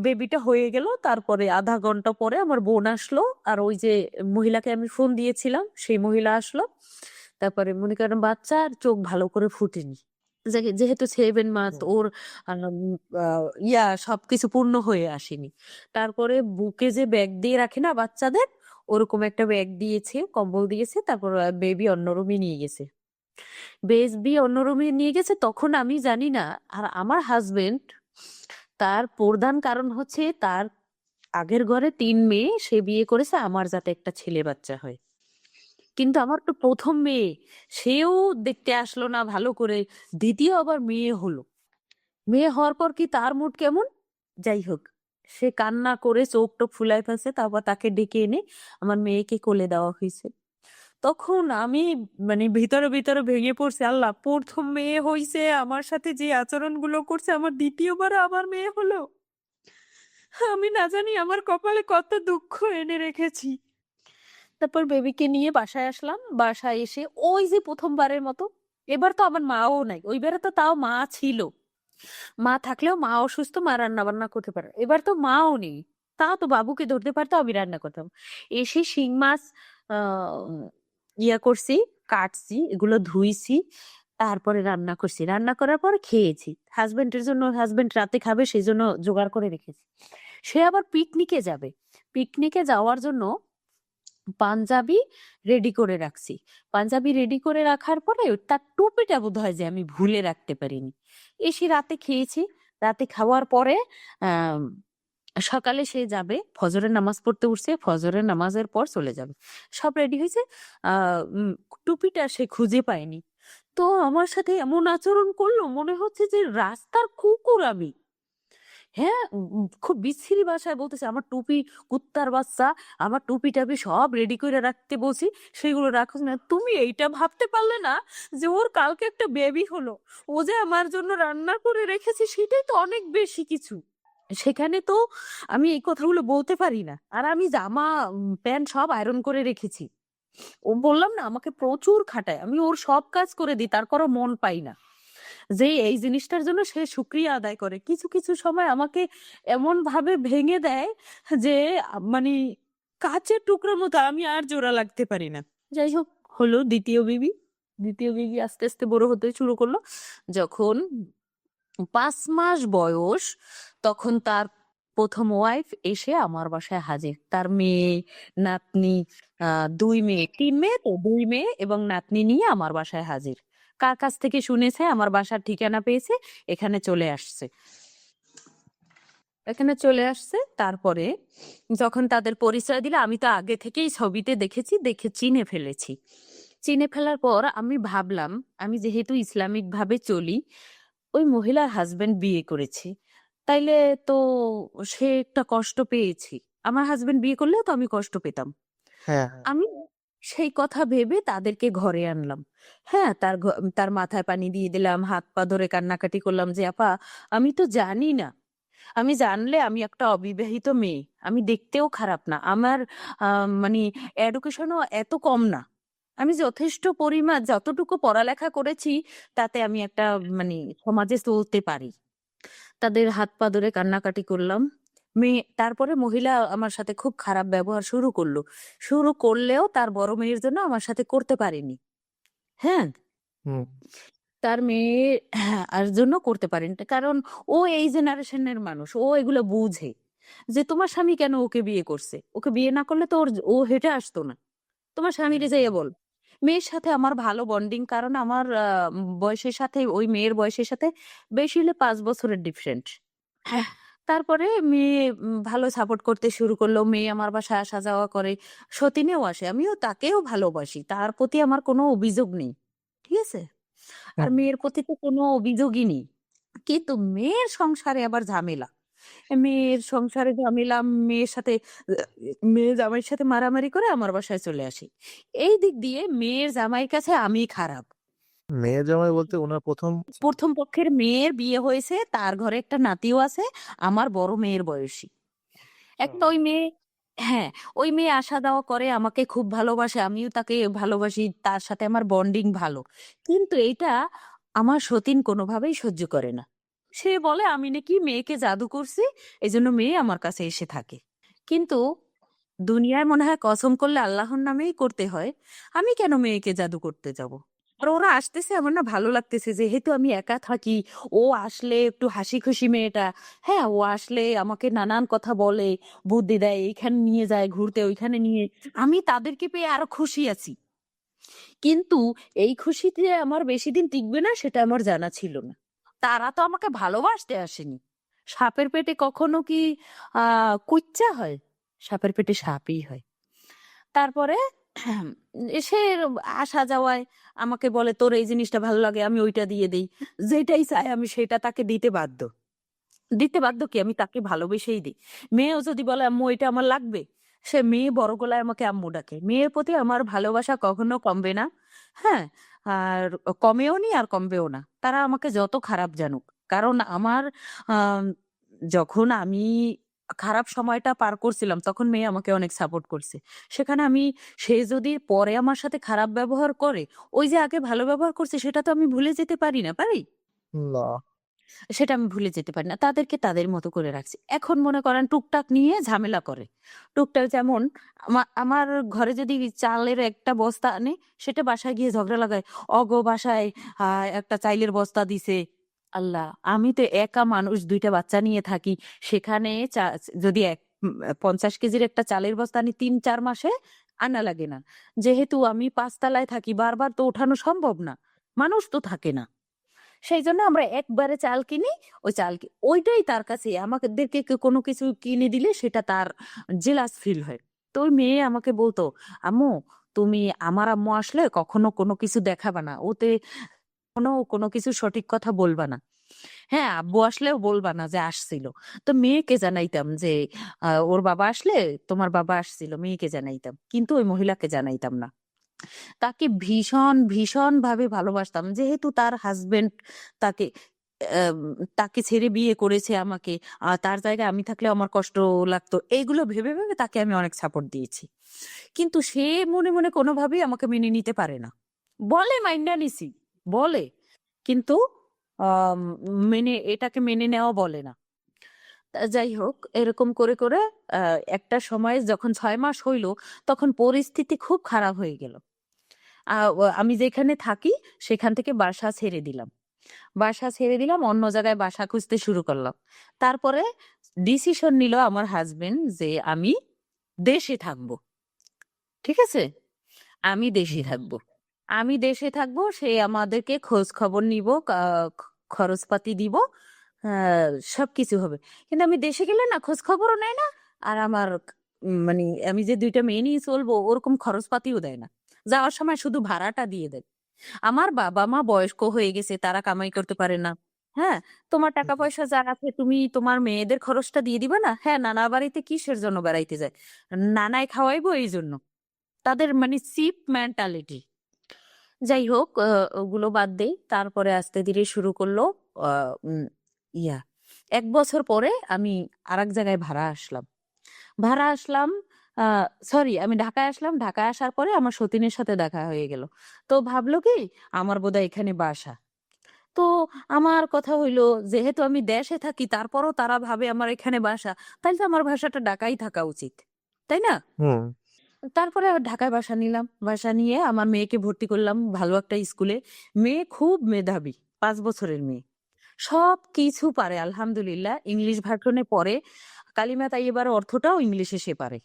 [SPEAKER 1] বেবিটা হয়ে গেল, তারপরে আধা ঘন্টা পরে আমার বোন আসলো, আর ওই যে মহিলাকে আমি ফোন দিয়েছিলাম সেই মহিলা আসলো। তারপরে মনে করেন বাচ্চার চোখ ভালো করে ফুটেনি, যেহেতু 7 মাস
[SPEAKER 2] হুম।
[SPEAKER 1] ওর সবকিছু পূর্ণ হয়ে আসেনি। তারপরে বুকে যে ব্যাগ দিয়ে রাখে না বাচ্চাদের, ওরকম একটা ব্যাগ দিয়েছে, কম্বল দিয়েছে, তারপর বেবি অন্য রুমে নিয়ে গেছে। বেবি অন্য রুমে নিয়ে গেছে, তখন আমি জানি না। আর আমার হাজবেন্ড, তার প্রধান কারণ হচ্ছে তার আগের ঘরে 3 মেয়ে, সে বিয়ে করেছে আমার যাতে একটা ছেলে বাচ্চা হয়। কিন্তু আমার তো প্রথম মেয়ে, সেও দেখতে আসলো না ভালো করে, দ্বিতীয় আবার মেয়ে হলো। মেয়ে হওয়ার পর কি তার মুড কেমন? যাই হোক, সে কান্না করে চোখ টোক ফুলায় ফেলছে, তারপর তাকে ডেকে এনে আমার মেয়েকে কোলে দেওয়া হয়েছে। তখন আমি মানে ভিতরে ভিতরে ভেঙে পড়ছি, আল্লাহ, প্রথম মেয়ে হইছে, আমার সাথে যে আচরণগুলো করছে, আমার দ্বিতীয়বার আমার মেয়ে হলো। আমি না জানি আমার কপালে কত দুঃখ এনে রেখেছি। তারপর বেবিকে নিয়ে বাসায় আসলাম। বাসায় এসে ওই যে প্রথমবারের মতো, এবার তো আমার মাও নাই, ওইবারে তো তাও মা ছিল। মা থাকলেও মা অসুস্থ, মা রান্না বান্না করতে পারে, এবার তো মাও নেই। তাও তো বাবুকে ধরতে পারতো, আমি রান্না করতাম। এসে শিং মাছ করছি, কাটছি, এগুলো ধুইছি, তারপরে রান্না করছি। রান্না করার পর খেয়েছি, হাজবেন্ডের জন্য, হাজবেন্ড রাতে খাবে সেই জন্য জোগাড় করে রেখেছি। সে আবার পিকনিকে যাবে, পিকনিকে যাওয়ার জন্য পাঞ্জাবি রেডি করে রাখছি। পাঞ্জাবি রেডি করে রাখার পরে তার টুপিটা বোধহয় যে আমি ভুলে রাখতে পারিনি। এসে রাতে খেয়েছি। রাতে খাওয়ার পরে আহ সকালে সে যাবে, ফজরের নামাজ পড়তে উঠছে, ফজরের নামাজের পর চলে যাবে। সব রেডি হয়েছে। টুপিটা সে খুঁজে পায়নি। তো আমার সাথে এমন আচরণ করলো, মনে হচ্ছে যে রাস্তার কুকুর আমি। হ্যাঁ, খুব বিশ্রী ভাষায় বলতেছে আমার টুপি, কুত্তার বাচ্চা, আমার টুপি টাপি সব রেডি করে রাখতে বলছি, সেগুলো রাখো না। তুমি এইটা ভাবতে পারলে না যে ওর কালকে একটা বেবি হলো, ও যে আমার জন্য রান্না করে রেখেছে, সেটাই তো অনেক বেশি কিছু। সেখানে তো আমি এই কথাগুলো বলতে পারি না। আর আমি জামা প্যান্ট সব আয়রন করে রেখেছি। ও বললাম না, আমাকে প্রচুর খাটায়, আমি ওর সব কাজ করে দিই, তারপরও মন পাই না যে এই জিনিসটার জন্য সে শুক্রিয়া আদায় করে। কিছু কিছু সময় আমাকে এমন ভাবে ভেঙে দেয় যে মানে কাচের টুকরার মতো, আমি আর জোড়া লাগতে পারি না। যাই হোক, হলো দ্বিতীয় বিবি। দ্বিতীয় বিবি আস্তে আস্তে বড় হতে শুরু করলো। যখন 5 মাস বয়স, তখন তার প্রথম ওয়াইফ এসে আমার বাসায় হাজির। তার মেয়ে, নাতনি, 2 মেয়ে, 3 মেয়ে, তো 2 মেয়ে এবং নাতনি নিয়ে আমার বাসায় হাজির। কার কাছ থেকে শুনেছে, আমার বাসার ঠিকানা পেয়েছে, এখানে চলে আসছে। এখানে চলে আসছে। তারপরে যখন তাদের পরিচয় দিলে, আমি তো আগে থেকেই ছবিতে দেখেছি, দেখে চিনে ফেলেছি। চিনে ফেলার পর আমি ভাবলাম, আমি যেহেতু ইসলামিক ভাবে চলি, ওই মহিলার হাজবেন্ড বিয়ে করেছে, তাইলে তো সে একটা কষ্ট পেয়েছি। আমার হাজবেন্ড বিয়ে করলেও তো আমি কষ্ট পেতাম।
[SPEAKER 2] হ্যাঁ, হ্যাঁ।
[SPEAKER 1] আমি সেই কথা ভেবে তাদেরকে ঘরে আনলাম। হ্যাঁ, তার মাথায় পানি দিয়ে দিলাম, হাত পা ধরে কান্নাকাটি করলাম যে আপা, আমি তো জানি না, আমি জানলে আমি একটা অবিবাহিত মেয়ে, আমি দেখতেও খারাপ না, আমার মানে এডুকেশনও এত কম না, আমি যথেষ্ট পরিমাণ যতটুকু পড়ালেখা করেছি তাতে আমি একটা মানে সমাজে চলতে পারি। তাদের হাত পা ধরে কান্নাকাটি করলাম। তারপরে মহিলা আমার সাথে খুব খারাপ ব্যবহার শুরু করলো। শুরু করলেও তার বড় মেয়ের জন্য আমার সাথে করতে পারেনি। হ্যাঁ,
[SPEAKER 2] হুম।
[SPEAKER 1] তার মেয়ে, হ্যাঁ, আর জন্য করতে পারেন, কারণ ও এই জেনারেশনের মানুষ, ও এগুলো বুঝে যে তোমার স্বামী কেন ওকে বিয়ে করছে, ওকে বিয়ে না করলে তো ও হেঁটে আসতো না। তোমার স্বামীরে যাইয়া বল। মেয়ের সাথে আমার ভালো বন্ডিং, কারণ আমার বয়সের সাথে ওই মেয়ের বয়সের সাথে বেশি হলে 5 বছরের ডিফারেন্ট। তারপরে মেয়ে ভালো সাপোর্ট করতে শুরু করলো। মেয়ে আমার বাসায় আসা যাওয়া করে, সতীনেও আসে, আমিও তাকেও ভালোবাসি, তার প্রতি আমার কোনো অভিযোগ নেই। ঠিক আছে, আর
[SPEAKER 2] হুম।
[SPEAKER 1] মেয়ের প্রতি তো কোনো অভিযোগই নেই। কিন্তু মেয়ের সংসারে আবার ঝামেলা। মেয়ের সংসারে ঝামেলা, মেয়ের সাথে মেয়ে জামাইয়ের সাথে মারামারি করে আমার বাসায় চলে আসি। এই দিক দিয়ে মেয়ের জামাইয়ের কাছে আমি খারাপ।
[SPEAKER 2] মেয়ে জামাই বলতে ওনার প্রথম।
[SPEAKER 1] প্রথম পক্ষের মেয়ের বিয়ে হয়েছে, তার ঘরে একটা নাতিও আছে, আমার বড় মেয়ের বয়সী। একটা ওই মেয়ে, হ্যাঁ, ওই মেয়ে আসা যাওয়া করে, আমাকে খুব ভালোবাসে, আমিও তাকে ভালোবাসি, তার সাথে আমার বন্ডিং ভালো। কিন্তু এটা আমার সতীন কোনোভাবেই সহ্য করে না। সে বলে আমি নাকি মেয়েকে জাদু করছি, এই জন্য মেয়ে আমার কাছে এসে থাকে। কিন্তু দুনিয়ায় মনে হয় কসম করলে আল্লাহর নামেই করতে হয়। আমি কেন মেয়েকে জাদু করতে যাব? আর ওরা আসতেছে, আমার না ভালো লাগতেছে, যেহেতু আমি একা থাকি। ও আসলে একটু হাসি খুশি মেয়েটা। হ্যাঁ, ও আসলে আমাকে নানান কথা বলে, বুদ্ধি দেয়, এইখানে নিয়ে যায় ঘুরতে, ওইখানে নিয়ে। আমি তাদেরকে পেয়ে আরো খুশি আছি। কিন্তু এই খুশিতে আমার বেশি দিন টিকবে না সেটা আমার জানা ছিল না। তারা তো আমাকে ভালোবাসতে আসেনি। সাপের পেটে কখনো কি কুচ্চা হয়? সাপের পেটে সাপই হয়। তারপরে সে আসা যাওয়ায় আমাকে বলে তোর এই জিনিসটা ভালো লাগে, আমি ওইটা দিয়ে দিই। যেটাই চাই আমি সেটা তাকে দিতে বাধ্য। দিতে বাধ্য কি, আমি তাকে ভালোবেসেই দিই। মেয়েও যদি বলে আম্মু এটা আমার লাগবে, সে মেয়ে বড় গলায় আমাকে আম্মু ডাকে। মেয়ের প্রতি আমার ভালোবাসা কখনো কমবে না। হ্যাঁ, আর কমেও নি আর কমবেও না, তারা আমাকে যত খারাপ জানুক। কারণ আমার আম, যখন আমি খারাপ সময়টা পার করছিলাম তখন মেয়ে আমাকে অনেক সাপোর্ট করছে। সেখানে আমি, সে যদি পরে আমার সাথে খারাপ ব্যবহার করে, ওই যে আগে ভালো ব্যবহার করছে সেটা তো আমি ভুলে যেতে পারি না, পারি?
[SPEAKER 2] না।
[SPEAKER 1] সেটা আমি ভুলে যেতে পারি না। তাদেরকে তাদের মতো করে রাখছি। এখন মনে করেন টুকটাক নিয়ে ঝামেলা করে। টুকটাক যেমন আমার ঘরে যদি চালের একটা বস্তা আনে, সেটা বাসায় গিয়ে ঝগড়া লাগায়। "অগো বাসায় একটা চাইলের বস্তা দিছে।" আল্লাহ! আমি তো একা মানুষ, ২ টা বাচ্চা নিয়ে থাকি। সেখানে যদি ৫০ কেজির একটা চালের বস্তা আনি ৩-৪ মাসে আনা লাগে না। যেহেতু আমি ৫ তলায় থাকি, বারবার তো ওঠানো সম্ভব না। মানুষ তো থাকে না। সেইজন্য আমরা একবারে চাল কিনি। ওই চাল ওইটাই তার কাছে, আমাদেরকে কেউ কোনো কিছু কিনে দিলে সেটা তার জেলাস ফিল হয়। তো ওই মেয়ে আমাকে বলতো, "আম্মু, তুমি আমার আম্মু আসলে কখনো কোনো কিছু দেখাবা না। ওতে কোনো কিছু সঠিক কথা বলবা না। হ্যাঁ, আব্বু আসলেও বলবা না যে আসছিল।" তো মেয়েকে জানাইতাম যে ওর বাবা আসলে, "তোমার বাবা আসছিল।" মেয়েকে জানাইতাম। কিন্তু ওই মহিলাকে জানাইতাম না। তাকে ভীষণ ভাবে ভালোবাসতাম। যেহেতু তার হাসব্যান্ড তাকে আম তাকে ছেড়ে বিয়ে করেছে আমাকে। তার জায়গায় আমি থাকলে আমার কষ্ট লাগতো। এইগুলো ভেবে তাকে আমি অনেক সাপোর্ট দিয়েছি। কিন্তু সে মনে কোনোভাবেই আমাকে মেনে নিতে পারে না। বলে মাইন্ডা নিছি, বলে। কিন্তু আম এটাকে মেনে নেওয়া বলে না। যাই হোক, এরকম করে আ একটা সময় যখন ৬ মাস হইল, তখন পরিস্থিতি খুব খারাপ হয়ে গেল। আমি যেখানে থাকি সেখান থেকে বাসা ছেড়ে দিলাম। বাসা ছেড়ে দিলাম, অন্য জায়গায় বাসা খুঁজতে শুরু করলাম। তারপরে ডিসিশন নিল আমার হাসব্যান্ড যে আমি দেশে থাকবো। ঠিক আছে? আমি দেশে থাকবো। আমি দেশে থাকবো। সে আমাদেরকে খোঁজ খবর নিব, খরচপাতি দিব। আ সবকিছু হবে। কিন্তু আমি দেশে গেলে না খোঁজ খবরও নেয় না। আর আমার মানে আমি যে ২ টা মেয়ে নিয়ে চলবো ওরকম খরচপাতিও দেয় না। যাওয়ার সময় শুধু ভাড়াটা দিয়ে দেয়। আমার বাবা-মা বয়স্ক হয়ে গেছে, তারা কামাই করতে পারে না। হ্যাঁ? তোমার টাকা
[SPEAKER 2] হুম।
[SPEAKER 1] পয়সা যা আছে তুমি তোমার মেয়েদের খরচটা দিয়ে দিবা না? হ্যাঁ, নানার বাড়িতে কিসের জন্য বেড়াইতে যায়? নানায় খাওয়াইবো এইজন্য। তাদের মানে চিপ মেন্টালিটি। যাই হোক, ওগুলো বাদ দেই। তারপরে আস্তে ধীরে শুরু করলো আ উম ইয়া ১ বছর পরে আমি আরেক জায়গায় ভাড়া আসলাম। ভাড়া আসলাম, আ সরি, আমি ঢাকায় আসলাম। ঢাকায় আসার পরে আমার সতীনের সাথে দেখা হয়ে গেল। তো ভাবলো কি আমার বোধহয় এখানে বাসা। তো আমার কথা হইলো, যেহেতু আমি দেশে থাকি তারপরও তারা ভাবে আমার এখানে বাসা, তাইলে তো আমার বাসাটা ঢাকায় থাকা উচিত। তাই না?
[SPEAKER 2] হুম।
[SPEAKER 1] তারপরে ঢাকায় বাসা নিলাম। বাসা নিয়ে আমার মেয়েকে ভর্তি করলাম ভালো একটা স্কুলে। মেয়ে খুব মেধাবী, ৫ বছরের মেয়ে। সবকিছু পারে আলহামদুলিল্লাহ। ইংলিশ ভার্সনে পড়ে। কালিমা তাইয়্যিবার অর্থটাও ইংলিশে সে পারে।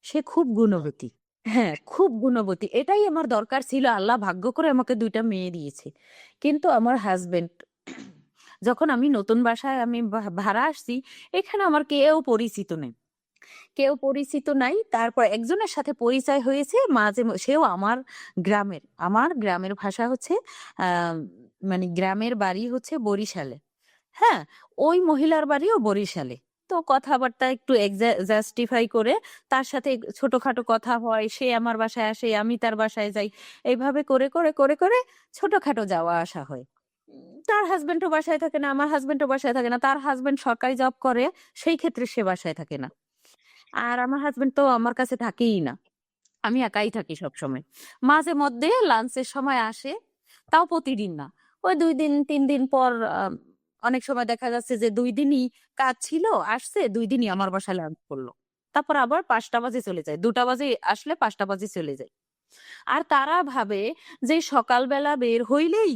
[SPEAKER 1] সে খুব গুণবতী। হ্যাঁ, খুব গুণবতী। এটাই আমার দরকার ছিল। আল্লাহ ভাগ্য করে আমাকে ২ টা মেয়ে দিয়েছে। কিন্তু আমার হাসব্যান্ড, যখন আমি নতুন বাসায় আমি ভাড়া আসছি, এখানে আমার কেউ পরিচিত নেই। কেউ পরিচিত নাই। তারপর একজনের সাথে পরিচয় হয়েছে সেও আমার গ্রামের। আমার গ্রামের ভাষা হচ্ছে আ মানে গ্রামের বাড়ি হচ্ছে বরিশালে। হ্যাঁ? ওই মহিলার বাড়িও বরিশালে। তো কথাবার্তা একটু জাস্টিফাই করে তার সাথে ছোটখাটো কথা হয়। সে আমার বাসায় আসে, আমি তার বাসায় যাই। এভাবে করে ছোটখাটো যাওয়া আসা হয়। তার হাসব্যান্ডও বাসায় থাকে না, আমার হাসব্যান্ডও বাসায় থাকে না। তার হাসব্যান্ড সরকারি জব করে, সেই ক্ষেত্রে সে বাসায় থাকে না। আর আমার হাসব্যান্ড তো আমার কাছে থাকেই না। আমি একাই থাকি সবসময়। মাঝে মধ্যে লাঞ্চের সময় আসে, তাও প্রতিদিন না। ওই ২ দিন ৩ দিন পর অনেক সময় দেখা যাচ্ছে যে 2 দিনই কাজ ছিল, আসছে 2 দিনই আমার বাসায় লাঞ্চ করলো, তারপর আবার 5টা বাজে চলে যায়, 2টা বাজে আসলে 5টা বাজে চলে যায়। আর তারা ভাবে যে সকালবেলা বের হইলেই,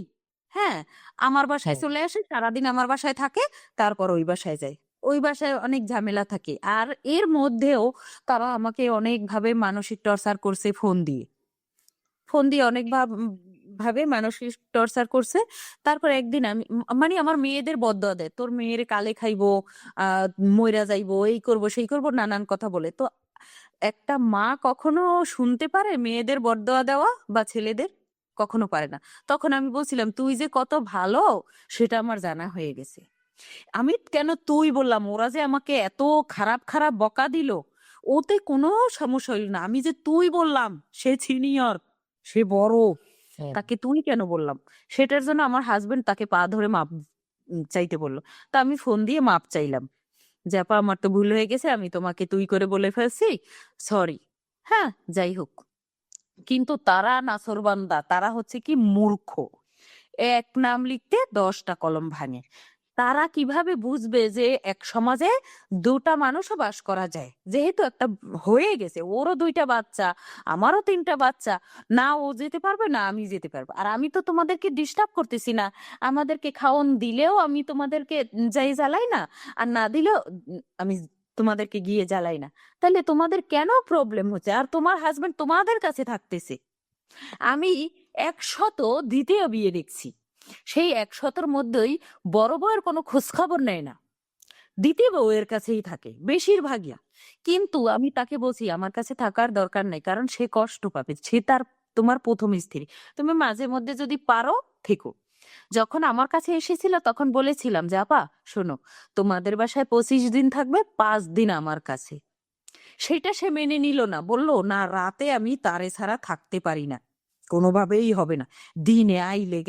[SPEAKER 1] হ্যাঁ, আমার বাসায়
[SPEAKER 2] হুম।
[SPEAKER 1] চলে আসে, সারাদিন আমার বাসায় থাকে, তারপর ওই বাসায় যায়। ওই বাসায় অনেক ঝামেলা থাকে। আর এর মধ্যেও তারা আমাকে অনেক ভাবে মানসিক টর্চার করছে, ফোন দিয়ে অনেক ভাবে মানসিক টর্চার করছে। তারপর একদিন আমি মানে আমার মেয়েদের বদদোয়া দেয়, তোর মেয়ের কালে খাইবো, আহ মইরা যাইবো, এই করব সেই করব, নানান কথা বলে। তো একটা মা কখনো শুনতে পারে মেয়েদের বদদোয়া দেওয়া বা ছেলেদের? কখনো পারে না। তখন আমি বলছিলাম, তুই যে কত ভালো সেটা আমার জানা হয়ে গেছে। আমি কেন তুই বললাম, ওরা যে আমাকে এত খারাপ খারাপ বকা দিল, ওতে কোনো সমস্যা হইল না। আমি যে তুই বললাম, সে সিনিয়র, সে বড়,
[SPEAKER 2] হুম।
[SPEAKER 1] তাকে তুই কেন বললাম, সেটার জন্য আমার হাজবেন্ড তাকে পা ধরে মাপ চাইতে বললো। তা আমি ফোন দিয়ে মাপ চাইলাম যে আপা, আমার তো ভুল হয়ে গেছে, আমি তোমাকে তুই করে বলে ফেলছি, সরি। হ্যাঁ, যাই হোক। কিন্তু তারা নাছোড়বান্দা, তারা হচ্ছে কি মূর্খ, এক নাম লিখতে 10টা কলম ভাঙে। তারা কিভাবে বুঝবে যে এক সমাজে দুটা মানুষও বাস করা যায়, যেহেতু একটা হয়ে গেছে, ওরও 2টা বাচ্চা, আমারও 3টা বাচ্চা, না ও যেতে পারবে না আমি যেতে পারবো, আর আমি তো তোমাদেরকে ডিস্টার্ব করতেছি না, আমাদেরকে খাওন দিলেও আমি তোমাদেরকে যাই জ্বালাই না, আর না দিলেও আমি তোমাদেরকে গিয়ে জ্বালাই না। তাহলে তোমাদের কেন প্রবলেম হচ্ছে? আর তোমার হাজবেন্ড তোমাদের কাছে থাকতেছে, আমি 100 দ্বিতীয় বিয়ে দেখছি, সেই 100-র মধ্যেই বড় বউয়ের কোনো খোঁজ খবর নেয় না, দ্বিতীয় বউয়ের কাছেই থাকে বেশিরভাগই। কিন্তু আমি তাকে বলছি আমার কাছে থাকার দরকার নেই, কারণ সে কষ্ট পাবে, সে তার তোমার প্রথম স্ত্রী, তুমি মাঝে মধ্যে যদি পারো থেকো। যখন আমার কাছে এসেছিল তখন বলেছিলাম যে আপা শোনো, তোমাদের বাসায় 25 দিন থাকবে, 5 দিন আমার কাছে। সেটা সে মেনে নিল না, বলল না, রাতে আমি তারে ছাড়া থাকতে পারি না, কোনোভাবেই হবে না, দিনে আইলে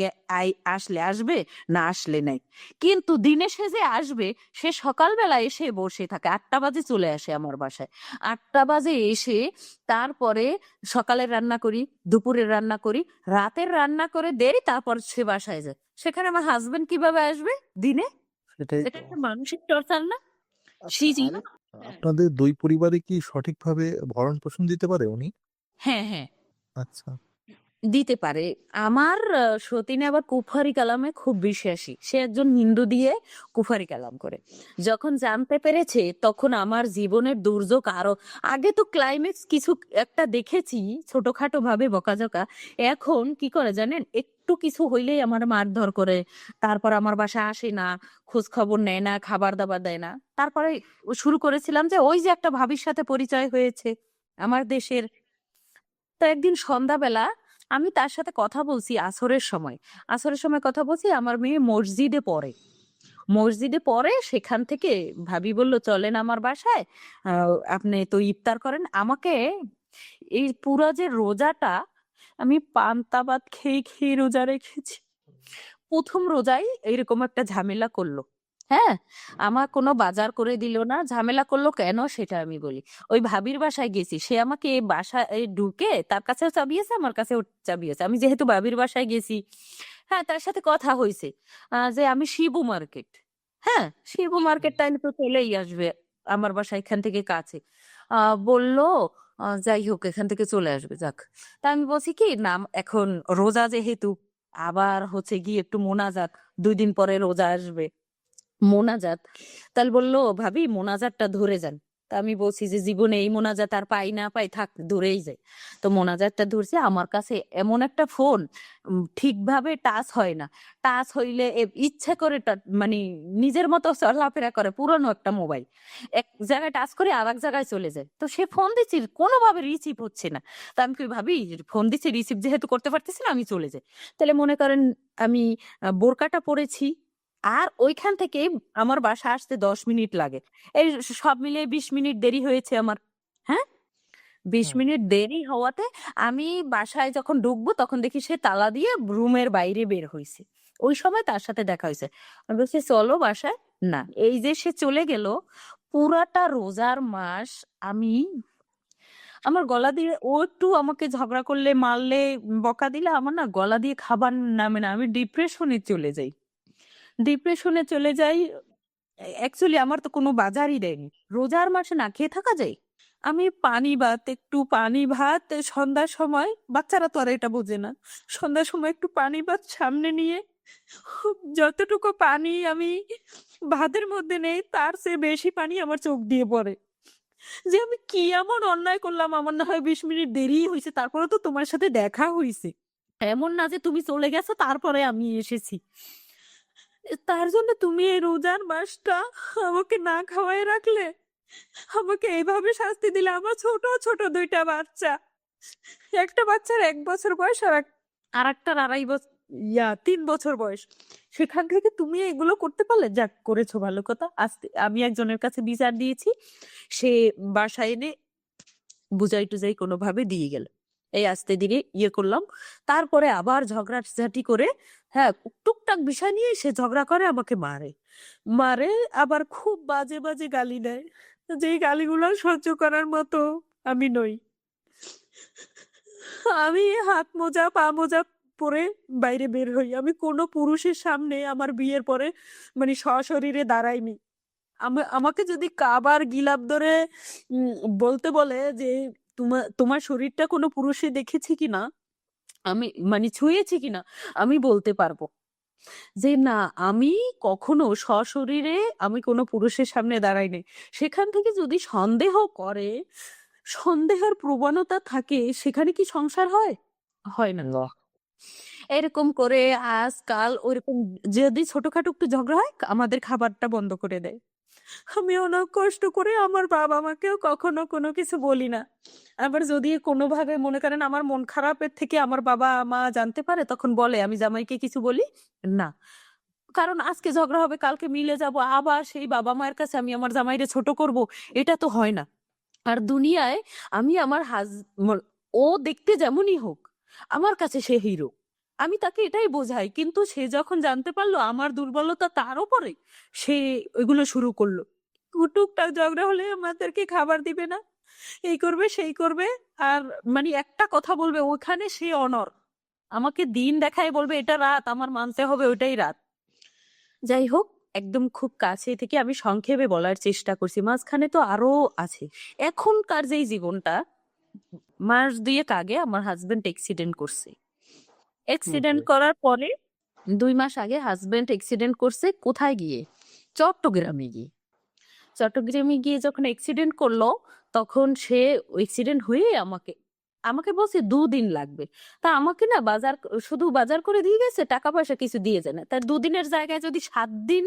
[SPEAKER 1] আসলে আসবে, না আসলে নাই। কিন্তু দিনে সে যে আসবে, সে সকালবেলা এসে বসে থাকে, 8টা বাজে চলে আসে আমার বাসায়, 8টা বাজে এসে তারপরে সকালের রান্না করি, দুপুরের রান্না করি, রাতের রান্না করে দেই, তারপর সে বাসায় যায়। সেখানে আমার হাজবেন্ড কিভাবে আসবে দিনে?
[SPEAKER 2] সেটাই
[SPEAKER 1] এটা
[SPEAKER 2] তো।
[SPEAKER 1] একটা মানসিক টর্চার না?
[SPEAKER 2] আচ্ছা,
[SPEAKER 1] সিজি। হ্যাঁ,
[SPEAKER 2] আপনাদের দুই পরিবারে কি সঠিকভাবে ভরণ পোষণ দিতে পারে উনি?
[SPEAKER 1] হ্যাঁ, হ্যাঁ,
[SPEAKER 2] আচ্ছা।
[SPEAKER 1] দিতে পারে। আমার সতীনে আবার কুফারি কালামে খুব বিশ্বাসী, সে একজন হিন্দু দিয়ে কুফারি কালাম করে। যখন জানতে পেরেছে তখন আমার জীবনের দুর্যোগ আরো, আগে তো ক্লাইম্যাক্স কিছু একটা দেখেছি ছোটখাটো ভাবে বকাঝকা, এখন কি করে জানেন, একটু কিছু হইলেই আমার মারধর করে, তারপর আমার বাসায় আসে না, খোঁজ খবর নেয় না, খাবার দাবার দেয় না। তারপরে শুরু করেছিলাম যে ওই যে একটা ভাবির সাথে পরিচয় হয়েছে আমার দেশের। তো একদিন সন্ধ্যাবেলা আমি তার সাথে কথা বলছি, আসরের সময় কথা বলছি, আমার মেয়ে মসজিদে পড়ে, সেখান থেকে ভাবি বলল চলেন আমার বাসায়, আপনি তো ইফতার করেন আমাকে। এই পুরা যে রোজাটা আমি পান্তা ভাত খেয়ে খেয়ে রোজা রেখেছি, প্রথম রোজাই এরকম একটা ঝামেলা করলো। হ্যাঁ, আমার কোনো বাজার করে দিল না, ঝামেলা করলো কেন সেটা আমি বলি। ওই ভাবির বাসায় গেছি, সে আমাকে বাসায় ঢুকে, তার কাছেও চাবি আছে আমার কাছেও চাবি আছে, আমি যেহেতু ভাবির বাসায় গেছি, হ্যাঁ, তার সাথে কথা হয়েছে যে আমি শিবু মার্কেট, হ্যাঁ, শিবু মার্কেট টাইম তো চলেই আসবে, আমার বাসা এখান থেকে কাছে। বললো যাই হোক এখান থেকে চলে আসবে, যাক। তা আমি বলছি কি না, এখন রোজা যেহেতু, আবার হচ্ছে গিয়ে একটু মোনাজাত, 2 দিন পরে রোজা আসবে, মোনাজাত। তাহলে বললো ভাবি মোনাজাতটা ধরে যান। তা আমি বলছি যে জীবনে এই মোনাজাত আর পাই না পাই, থাক ধরেই যায়। তো মোনাজাতটা ধরছে, আমার কাছে এমন একটা ফোন ঠিকভাবে টাচ হয় না, টাচ হইলে ইচ্ছে করে মানে নিজের মতো চলাফেরা করে, পুরনো একটা মোবাইল, এক জায়গায় টাচ করে আর এক জায়গায় চলে যায়। তো সে ফোন দিচ্ছি, কোনোভাবে রিসিভ হচ্ছে না। তা আমি কি ভাবি, ফোন দিচ্ছি রিসিভ যেহেতু করতে পারতেছি না, আমি চলে যাই। তাহলে মনে করেন আমি বোরকাটা পরেছি, আর ওইখান থেকে আমার বাসা আসতে 10 মিনিট লাগে, এই সব মিলিয়ে 20 মিনিট দেরি হয়েছে আমার। হ্যাঁ, বিশ
[SPEAKER 2] হুম।
[SPEAKER 1] মিনিট দেরি হওয়াতে আমি বাসায় যখন ঢুকবো তখন দেখি সে তালা দিয়ে রুমের বাইরে বের হয়েছে। ওই সময় তার সাথে দেখা হয়েছে, আমি বলছি চলো বাসায়, না, এই যে সে চলে গেল। পুরাটা রোজার মাস আমি, আমার গলা দিয়ে, ও একটু আমাকে ঝগড়া করলে, মারলে, বকা দিলে আমার না গলা দিয়ে খাবার নামে না, আমি ডিপ্রেশনে চলে যাই। ডিপ্রেশনে চলে যাই। অ্যাকচুয়ালি আমার তো কোনো বাজারই দেয়নি। রোজার মাসে না খেয়ে থাকা যায়? আমি একটু পানি ভাত সন্ধ্যার সময়, বাচ্চারা তো আর এটা বোঝে না। সন্ধ্যার সময় একটু পানি ভাত সামনে নিয়ে যতটুকু পানি আমি ভাতের মধ্যে নেই তার চেয়ে বেশি পানি আমার চোখ দিয়ে পড়ে। যে আমি কি এমন অন্যায় করলাম, আমার না হয় ২০ মিনিট দেরিই হইছে, তারপরে তো তোমার সাথে দেখা হইছে। এমন না যে তুমি চলে গেছো তারপরে আমি এসেছি। তার জন্য তুমি এই রোজার মাসটা আমাকে না খাওয়ায় রাখলে, আমাকে এইভাবে শাস্তি দিলে। আমার ছোট ছোট ২ টা বাচ্চা, একটা বাচ্চার ১ বছর বয়স আর একটার ২.৫ বছর, ৩ বছর বয়স। সেখান থেকে তুমি এগুলো করতে পারলে? যাক, করেছো, ভালো কথা। আজকে আমি একজনের কাছে বিচার দিয়েছি, সে বাসায় এনে বুঝাই টুজাই কোনোভাবে দিয়ে গেল। এই আস্তে ধীরে ইয়ে করলাম। তারপরে আবার ঝগড়াঝাটি করে, হ্যাঁ, টুকটাক বিষয় নিয়ে সে ঝগড়া করে, আমাকে মারে। মারে, আবার খুব বাজে বাজে গালি দেয়, যেই গালিগুলো সহ্য করার মতো আমি নই। আমি হাত মোজা পা মোজা পরে বাইরে বের হই। আমি কোনো পুরুষের সামনে আমার বিয়ের পরে মানে সশরীরে দাঁড়াইনি। আমাকে যদি কাবার গিলাফ ধরে উম বলতে বলে যে তোমার শরীরটা কোনো পুরুষে দেখেছে কিনা, আমি মানে ছুঁয়েছে কিনা, আমি বলতে পারবো যে না, আমি কখনো সশরীরে আমি কোনো পুরুষের সামনে দাঁড়াই নাই। সেখান থেকে যদি সন্দেহ করে, সন্দেহের প্রবণতা থাকে, সেখানে কি সংসার হয়? হয় না।
[SPEAKER 2] না।
[SPEAKER 1] এরকম করে আজকাল ওইরকম যদি ছোটখাটো একটু ঝগড়া হয়, আমাদের খাবারটা বন্ধ করে দেয়। আমি অনেক কষ্ট করে আমার বাবা মাকেও কখনো কোনো কিছু বলি না। আবার যদি কোনোভাবে মনে করেন আমার মন খারাপের থেকে আমার বাবা মা জানতে পারে, তখন বলে আমি জামাইকে কিছু বলি না। কারণ আজকে ঝগড়া হবে, কালকে মিলে যাব, আবার সেই বাবা মায়ের কাছে আমি আমার জামাইরে ছোট করব, এটা তো হয় না। আর দুনিয়ায় আমি আমার ও দেখতে যেমনই হোক, আমার কাছে সে হিরো। আমি তাকে এটাই বোঝাই, কিন্তু সে যখন জানতে পারলো আমার দুর্বলতা তার উপরে, সে ওইগুলো শুরু করলো। টুকটাক ঝগড়া হলে আমাদেরকে খাবার দিবে না, এই করবে সেই করবে। আর মানে একটা কথা বলবে, ওখানে সে অনর। আমাকে দিন দেখায় বলবে এটা রাত, আমার মানতে হবে ওইটাই রাত। যাই হোক, একদম খুব কাছে থেকে আমি সংক্ষেপে বলার চেষ্টা করছি, মাঝখানে তো আরো আছে। এখনকার যেই জীবনটা, মাস ২ আগে আমার হাজবেন্ড অ্যাক্সিডেন্ট করছে। অ্যাক্সিডেন্ট
[SPEAKER 2] ওকে।
[SPEAKER 1] করার পরে ২ মাস আগে হাজবেন্ড অ্যাক্সিডেন্ট করছে কোথায় গিয়ে? চট্টগ্রামে গিয়ে। চট্টগ্রামে গিয়ে যখন অ্যাক্সিডেন্ট করলো, তখন সে অ্যাক্সিডেন্ট হয়ে আমাকে আমাকে বলছে ২ দিন লাগবে। তা আমাকে না শুধু বাজার করে দিয়ে গেছে, টাকা পয়সা কিছু দিয়ে যায় না। তার ২ দিনের জায়গায় যদি ৭ দিন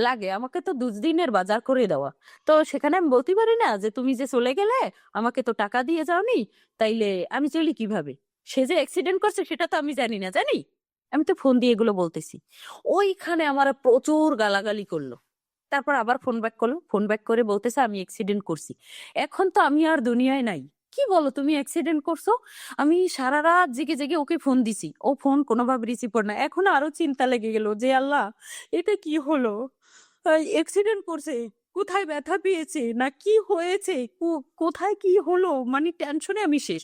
[SPEAKER 1] লাগে, আমাকে তো ২ দিনের বাজার করে দেওয়া। তো সেখানে আমি বলতে পারি না যে তুমি যে চলে গেলে, আমাকে তো টাকা দিয়ে যাওনি, তাইলে আমি চলি কিভাবে? সে যে অ্যাক্সিডেন্ট করছে সেটা তো আমি জানি না, জানি? আমি তো ফোন দিয়ে এগুলো বলতেছি। ওইখানে আমার প্রচুর গালাগালি করলো। তারপর আবার ফোন ব্যাক করলো, ফোন ব্যাক করে বলতেছে আমি অ্যাক্সিডেন্ট করছি। এখন তো আমি আর দুনিয়ায় নাই। কি বলো, তুমি অ্যাক্সিডেন্ট করছো? আমি সারা রাত জেগে জেগে ওকে ফোন দিছি, ও ফোন কোনোভাবে রিসিভ করে না। এখন আরো চিন্তা লেগে গেল যে আল্লাহ, এটা কি হলো? অ্যাক্সিডেন্ট করছে, কোথায় ব্যথা পেয়েছে না কি হয়েছে, কোথায় কি হলো, মানে টেনশনে আমি শেষ।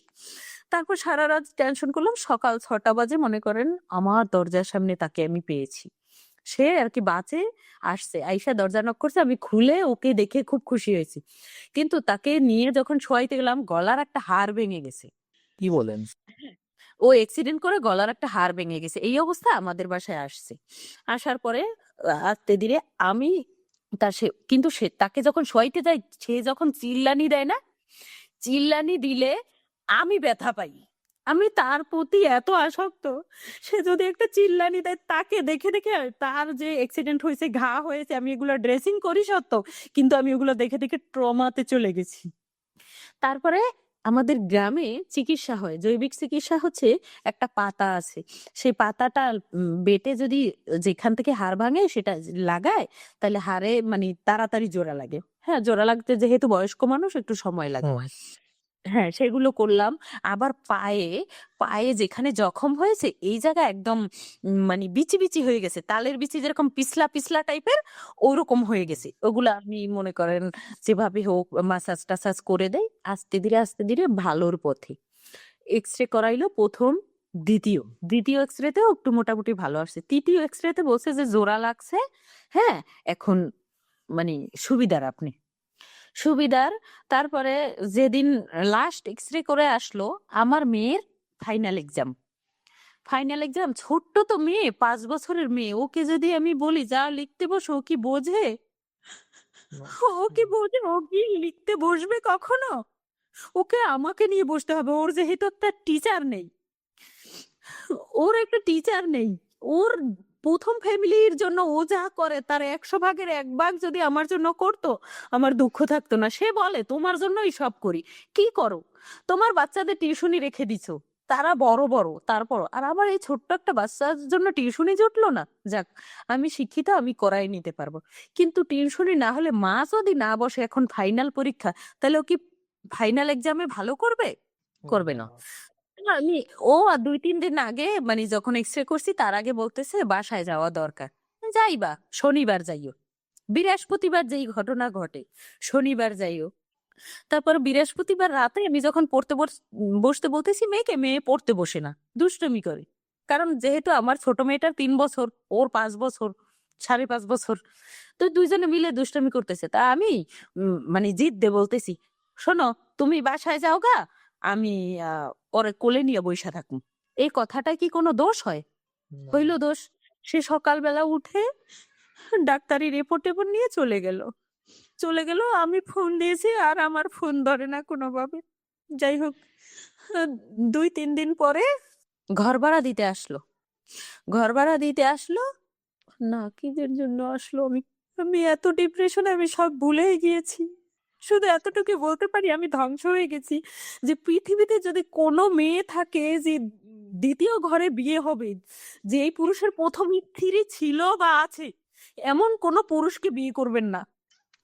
[SPEAKER 1] তারপর সারা রাত টেনশন করলাম, সকাল ৬টা বাজে মনে করেন আমার দরজার সামনে তাকে আমি পেয়েছি। সে আর কি বাঁচে আসছে, আইসা দরজা নক করছে, আমি খুলে ওকে দেখে খুব খুশি হয়েছি। কিন্তু তাকে নিয়ে যখন শোয়াইতে গেলাম, গলার একটা হাড় ভেঙে গেছে।
[SPEAKER 2] কি বলেন?
[SPEAKER 1] ও অ্যাক্সিডেন্ট করে গলার একটা হাড় ভেঙে গেছে, এই অবস্থা আমাদের বাসায় আসছে। আসার পরে আস্তে ধীরে আমি কিন্তু সে তাকে যখন শোয়াইতে যাই, সে যখন চিল্লানি দেয় না, চিল্লানি দিলে আমি ব্যথা পাই। আমি তার প্রতি এত আসক্ত, সে যদি একটা চিল্লানি দেয়, তাকে দেখে দেখে তার যে অ্যাক্সিডেন্ট হয়েছে, ঘা হয়েছে, আমি এগুলো ড্রেসিং করি সত্য, কিন্তু আমি ওগুলো দেখে দেখে ট্রমাতে চলে গেছি। তারপরে আমাদের গ্রামে চিকিৎসা হয়, জৈবিক চিকিৎসা হচ্ছে, একটা পাতা আছে, সেই পাতাটা বেটে যদি যেখান থেকে হাড় ভাঙে সেটা লাগায়, তাহলে হাড়ে মানে তাড়াতাড়ি জোড়া লাগে। হ্যাঁ, জোড়া লাগতে যেহেতু বয়স্ক মানুষ, একটু সময় লাগে।
[SPEAKER 2] হুম।
[SPEAKER 1] হ্যাঁ, সেগুলো করলাম। আবার পায়ে পায়ে যেখানে জখম হয়েছে, এই জায়গা একদম মানে বিচি বিচি হয়ে গেছে, তালের বিচি যেরকম পিছলা পিছলা টাইপের, ওরকম হয়ে গেছে। ওগুলো আমি মনে করেন যেভাবে হোক মাসাজ টাসাজ করে দেয়, আস্তে ধীরে ভালোর পথে। এক্স রে করাইলো প্রথম, দ্বিতীয় দ্বিতীয় এক্সরেতেও একটু মোটামুটি ভালো আসছে, তৃতীয় এক্সরেতে বলছে যে জোড়া লাগছে। হ্যাঁ, এখন মানে সুবিধার আপনি সুবিধার। তারপরে যেদিন লাস্ট এক্সরে করে আসলো, আমার মেয়ের ফাইনাল এক্সাম। ফাইনাল এক্সাম, ছোট্ট তো মেয়ে, 5 বছরের মেয়ে, ওকে যদি আমি বলি যা লিখতে বসো, ও কি বোঝে? ও কি বোঝে? ও কি লিখতে বসবে কখনো? ওকে আমাকে নিয়ে বসতে হবে, ওর যেহেতু একটা টিচার নেই, ওর একটা টিচার নেই। ওর প্রথম ফ্যামিলির জন্য ও যা করে তার 100 ভাগের 1 ভাগ যদি আমার জন্য করতো, আমার দুঃখ থাকতো না। সে বলে তোমার জন্যই সব করি। কি করো? তোমার বাচ্চাদের টিউশনি রেখে দিছো, তারা বড় বড়, তারপর আর আমার এই ছোট্ট একটা বাচ্চার জন্য টিউশনি জুটলো না। যাক, আমি শিক্ষিত, আমি করাই নিতে পারবো। কিন্তু টিউশনি না হলে, মা যদি না বসে, এখন ফাইনাল পরীক্ষা, তাহলে ও কি ফাইনাল এক্সামে ভালো করবে? করবে না। না, ও 2-3 দিন আগে, মানে যখন এক্সরে করছি তার আগে বলতেছে বাসায় যাওয়া দরকার। যাইবা, শনিবার যাইও। বৃহস্পতিবার যেই ঘটনা ঘটে, শনিবার যাইও। তারপর বৃহস্পতিবার রাতে আমি যখন বসতে বলতেছি মেয়েকে, মেয়ে পড়তে বসে না, দুষ্টুমি করে। কারণ যেহেতু আমার ছোট মেয়েটার 3 বছর, ওর 5 বছর, 5.5 বছর, তো দুইজনে মিলে দুষ্টুমি করতেছে। তা আমি মানে জিদ দিয়ে বলতেছি, শোনো, তুমি বাসায় যাও গা, আমি ওরে কোলে নিয়ে বইসা থাকুম। এই কথাটা কি কোনো দোষ হয়?
[SPEAKER 2] না।
[SPEAKER 1] হইল দোষ। সে সকালবেলা উঠে ডাক্তারি রিপোর্ট টেপোর্ট নিয়ে চলে গেল। আমি ফোন দিয়েছি আর আমার ফোন ধরে না কোনোভাবে। যাই হোক, 2-3 দিন পরে ঘর ভাড়া দিতে আসলো। ঘর ভাড়া দিতে আসলো না, কিসের জন্য আসলো, আমি আমি এত ডিপ্রেশনে আমি সব ভুলেই গিয়েছি। শুধু এতটুকু বলতে পারি, আমি ধ্বংস হয়ে গেছি। যে পৃথিবীতে যদি কোনো মেয়ে থাকে যে দ্বিতীয় ঘরে বিয়ে হবে, যে এই পুরুষের প্রথম স্ত্রী ছিল বা আছে, এমন কোন পুরুষকে বিয়ে করবেন না।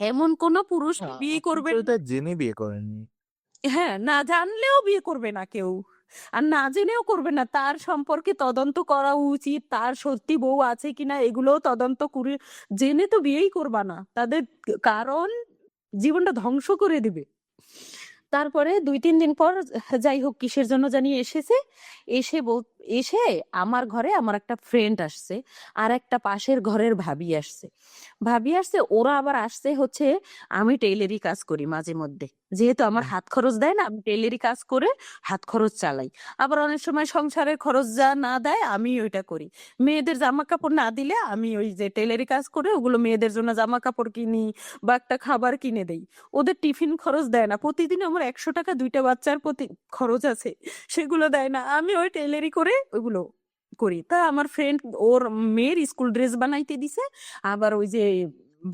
[SPEAKER 1] এমন কোন পুরুষকে বিয়ে
[SPEAKER 2] আপনি তো
[SPEAKER 1] করবেন
[SPEAKER 2] এটা জেনে বিয়ে করেননি।
[SPEAKER 1] হ্যাঁ, না জানলেও বিয়ে করবে না কেউ। আর না জেনেও করবে না। তার সম্পর্কে তদন্ত করা উচিত, তার সত্যি বউ আছে কিনা এগুলোও তদন্ত করে, জেনে তো বিয়েই করবা না তাদের, কারণ জীবনটা ধ্বংস করে দিবে। তারপরে 2-3 দিন পর, যাই হোক কিসের জন্য জানি এসেছে, এসে আমার ঘরে আমার একটা ফ্রেন্ড আসছে, আর একটা পাশের ঘরের ভাবি আসছে। ওরা আবার আসছে হচ্ছে, আমি টেইলারি কাজ করি মাঝে মধ্যে, যেহেতু আমার হাত খরচ দেয় না, আমি টেইলারি কাজ করে হাত খরচ চালাই। আবার অনেক সময় সংসারের খরচ যা না দেয় আমি ওইটা করি। মেয়েদের জামা কাপড় না দিলে আমি ওই যে টেইলারি কাজ করে ওগুলো মেয়েদের জন্য জামা কাপড় কিনি বা একটা খাবার কিনে দেই। ওদের টিফিন খরচ দেয় না, প্রতিদিন আমার 100 টাকা 2টা বাচ্চার প্রতি খরচ আছে, সেগুলো দেয় না। আমি ওই টেইলারি করে ওইগুলো করি। তা আমার ফ্রেন্ড ওর মেয়ের স্কুল ড্রেস বানাইতে দিছে। আবার ওই যে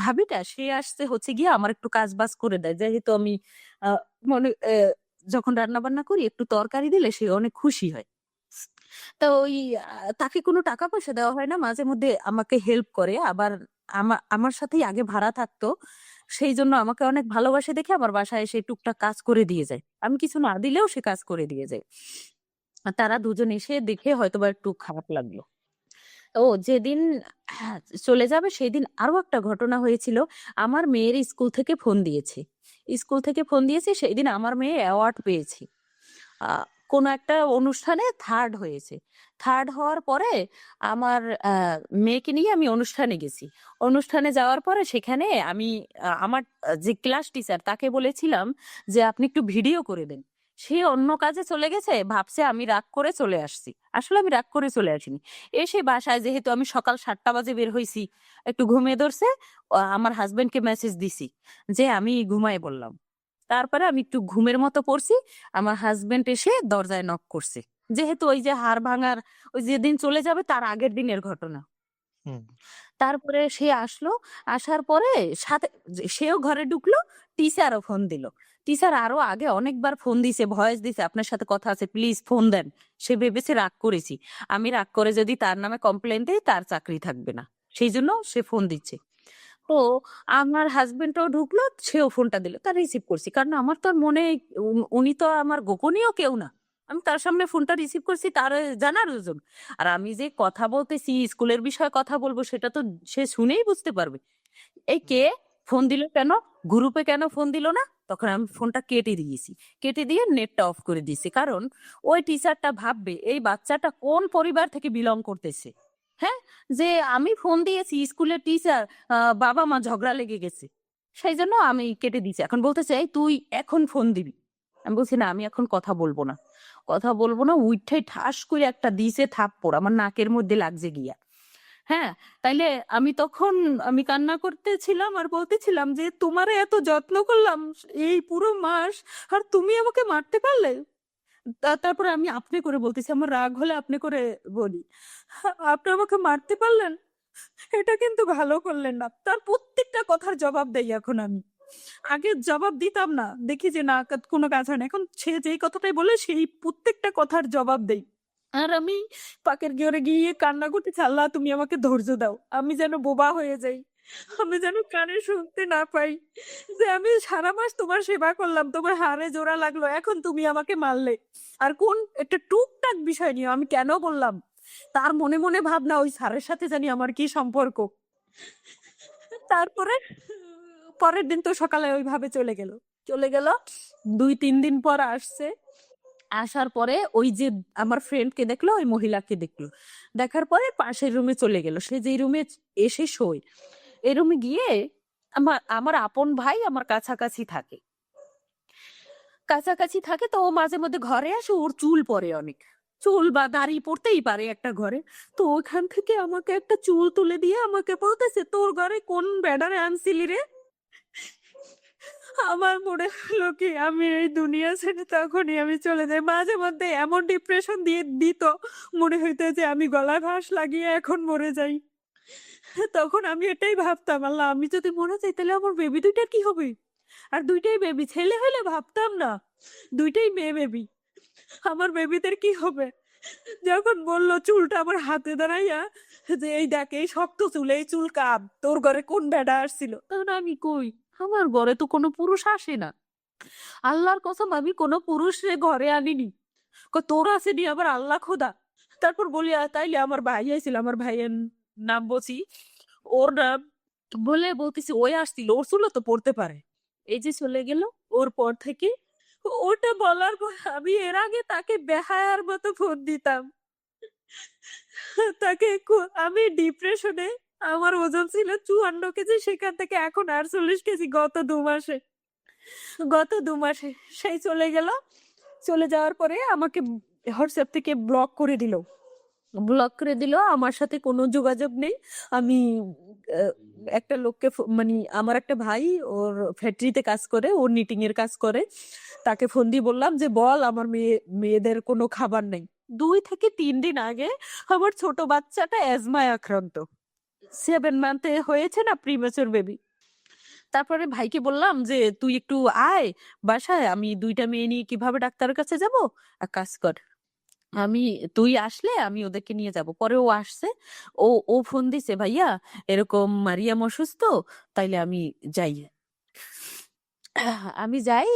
[SPEAKER 1] ভাবিটা সে আসছে হচ্ছে গিয়ে আমার একটু কাজ বাজ করে দেয়, যেহেতু আমি আহ, মনে যখন রান্না বান্না করি একটু তরকারি দিলে সে অনেক খুশি হয়। তো ওই তাকে কোনো টাকা পয়সা দেওয়া হয় না, মাঝে মধ্যে আমাকে হেল্প করে। আবার আমার সাথেই আগে ভাড়া থাকতো, সেই জন্য আমাকে অনেক ভালোবাসে দেখে আমার বাসায় এসে টুকটাক কাজ করে দিয়ে যায়। আমি কিছু না দিলেও সে কাজ করে দিয়ে যায়। আর তারা দুজন এসে দেখে হয়তোবা একটু খারাপ লাগলো। ও যেদিন হ্যাঁ, চলে যাবে সেদিন আরো একটা ঘটনা হয়েছিল। আমার মেয়ের স্কুল থেকে ফোন দিয়েছে সেই দিন আমার মেয়ে অ্যাওয়ার্ড পেয়েছে। কোনো একটা অনুষ্ঠানে থার্ড হয়েছে। থার্ড হওয়ার পরে আমার মেয়েকে নিয়ে আমি অনুষ্ঠানে গেছি। অনুষ্ঠানে যাওয়ার পরে সেখানে আমি আমার যে ক্লাস টিচার তাকে বলেছিলাম যে আপনি একটু ভিডিও করে দেন। সে অন্য কাজে চলে গেছে, ভাবছে আমি রাগ করে চলে আসছি। আসলে আমি রাগ করে চলে আসিনি। এসে বাসায়, যেহেতু আমি সকাল 7টা বাজে বের হয়েছি, একটু ঘুমিয়ে ধরছে, আমার হাজবেন্ডকে মেসেজ দিছি যে আমি ঘুমায় বললাম। তারপরে আমি একটু ঘুমের মতো পড়ছি, আমার হাজবেন্ড এসে দরজায় নক করছে। যেহেতু ওই যে হাড় ভাঙার, ওই যেদিন চলে যাবে তার আগের দিনের ঘটনা।
[SPEAKER 2] হুম।
[SPEAKER 1] তারপরে সে আসলো, আসার পরে সাথে সেও ঘরে ঢুকলো, টিচারও ফোন দিল। টিচার আরো আগে অনেকবার ফোন দিছে, ভয়েস দিছে, আপনার সাথে কথা আছে, প্লিজ ফোন দেন। সে ভেবেছে রাগ করেছি, আমি রাগ করে যদি তার নামে কমপ্লেন দিই তার চাকরি থাকবে না, সেই জন্য সে ফোন দিচ্ছে। তো আমার হাজবেন্ডও ঢুকলো, সেও ফোনটা দিল, তার রিসিভ করছি, কারণ আমার তো আর মনে, উনি তো আমার গোপনীয় কেউ না। আমি তার সামনে ফোনটা রিসিভ করছি তার জানার ওজন। আর আমি যে কথা বলতেছি, স্কুলের বিষয়ে কথা বলবো, সেটা তো সে শুনেই বুঝতে পারবে। এই কে ফোন দিল কেন, গ্রুপে কেন ফোন দিল না, তখন আমি ফোনটা কেটে দিয়েছি, কেটে দিয়ে নেটটা অফ করে দিয়েছি, কারণ ওই টিচারটা ভাববে এই বাচ্চাটা কোন পরিবার থেকে বিলং করতেছে। হ্যাঁ, যে আমি ফোন দিয়েছি স্কুলের টিচার, বাবা মা ঝগড়া লেগে গেছে, সেই জন্য আমি কেটে দিয়েছি। এখন বলতেছে এই তুই এখন ফোন দিবি। আমি বলছি না, আমি এখন কথা বলবো না, কথা বলবো না। উইঠাই ঠাস করে একটা দিছে থাপ্পড়, আমার নাকের মধ্যে লাগছে গিয়া। হ্যাঁ, তাইলে আমি তখন আমি কান্না করতেছিলাম আর বলতেছিলাম যে তোমারে এত যত্ন করলাম এই পুরো মাস, আর তুমি আমাকে মারতে পারলে। তারপরে আমি আপনি করে বলতেছি, আমার রাগ হলে আপনি করে বলি, আপনি আমাকে মারতে পারলেন, এটা কিন্তু ভালো করলেন না। তার প্রত্যেকটা কথার জবাব দেই এখন আমি। আগে জবাব দিতাম না, দেখি যে না কোনো কাজ হয় না, এখন সে যেই কথাটাই বলে সেই প্রত্যেকটা কথার জবাব দেই। আর আমি পাকের ঘরে গিয়ে কান্না করতেছি, আল্লাহ তুমি আমাকে ধৈর্য দাও, আমি যেন বোবা হয়ে যাই, আমি যেন কানে শুনতে না পাই যে আমি সারা মাস তোমার সেবা করলাম, তোমার হাড়ে জোড়া লাগলো, এখন তুমি আমাকে মারলে। আর কোন একটা টুকটাক বিষয় নিয়ে আমি কেন বললাম, তার মনে মনে ভাবনা ওই স্যারের সাথে জানি আমার কি সম্পর্ক। তারপরে পরের দিন তো সকালে ওইভাবে চলে গেল 2-3 দিন পর আসছে। আসার পরে ওই যে আমার ফ্রেন্ডকে দেখলো, ওই মহিলাকে দেখলো, দেখার পরে পাশের রুমে চলে গেল, সে যেই রুমে এসে শোয়, এই রুমে গিয়ে আমার আমার আপন ভাই আমার কাছাকাছি থাকে তো ও মাঝে মধ্যে ঘরে আসে, ওর চুল পড়ে অনেক, চুল বা দাড়ি পড়তেই পারে একটা ঘরে। তো ওখান থেকে আমাকে একটা চুল তুলে দিয়ে আমাকে বলতেছে তোর ঘরে কোন ব্যাডারে আনছিলি রে। আমার মনে হলো কি আমি এই দুনিয়া ছেড়ে তখনই আমি চলে যাই। মাঝে মধ্যে এমন ডিপ্রেশন দিয়ে দিত, মনে হইতো যে আমি গলায় ফাঁস লাগিয়ে এখন মরে যাই। তখন আমি এটাই ভাবতাম, আল্লাহ আমি যদি মরে যাই তাহলে আমার বেবি দুইটার কি হবে। আর দুইটাই বেবি, ছেলে হলে ভাবতাম না, দুইটাই মেয়ে বেবি, আমার বেবিদের কি হবে। যখন বললো চুলটা আমার হাতে দাঁড়াইয়া যে এই দেখ এই শক্ত চুল, এই চুল কাপ, তোর ঘরে কোন বেডা আসছিল, তখন আমি কই আমার ঘরে তো কোনো পুরুষ আসে না, আল্লাহর কসম আমি কোনো পুরুষরে ঘরে আনিনি। তোর আসেনি আবার আল্লাহ খোদা। তারপর বলি তাইলে আমার ভাই আইছিল, আমার ভাইয়ের নাম বলছি, ওর নাম বলে বলতেছি ওই আসছিল, ওর চুলো তো পড়তে পারে। এই যে চলে গেল, ওর পর থেকে ওটা বলার পর আমি এর আগে তাকে বেহায়ার মতো ফোন দিতাম, আমি ডিপ্রেশনে, আমার ওজন ছিল 54 কেজি, সেখান থেকে এখন 48 কেজি গত দু মাসে সেই চলে গেল। চলে যাওয়ার পরে আমাকে হোয়াটসঅ্যাপ থেকে ব্লক করে দিল, আমার সাথে কোনো যোগাযোগ নেই। আমি আহ, একটা লোককে মানে আমার একটা ভাই ওর ফ্যাক্টরিতে কাজ করে, ওর নিটিং এর কাজ করে, তাকে ফোন দিয়ে বললাম যে বল আমার মেয়েদের কোনো খাবার নেই। 2 থেকে 3 দিন আগে আমার ছোট বাচ্চাটা অ্যাজমায় আক্রান্ত, 7 মান্থে হয়েছে না, প্রিমেচুর বেবি। তারপরে ভাইকে বললাম যে তুই একটু আয় বাসায়, আমি 2টা মেয়ে নিয়ে কিভাবে ডাক্তারের কাছে যাব, এক কাজ কর, আমি তুই আসলে আমি ওদেরকে নিয়ে যাব। পরে ও আসছে, ও ও ফোন দিছে ভাইয়া এরকম মারিয়াম অসুস্থ, তাইলে আমি যাই। আমি যাই,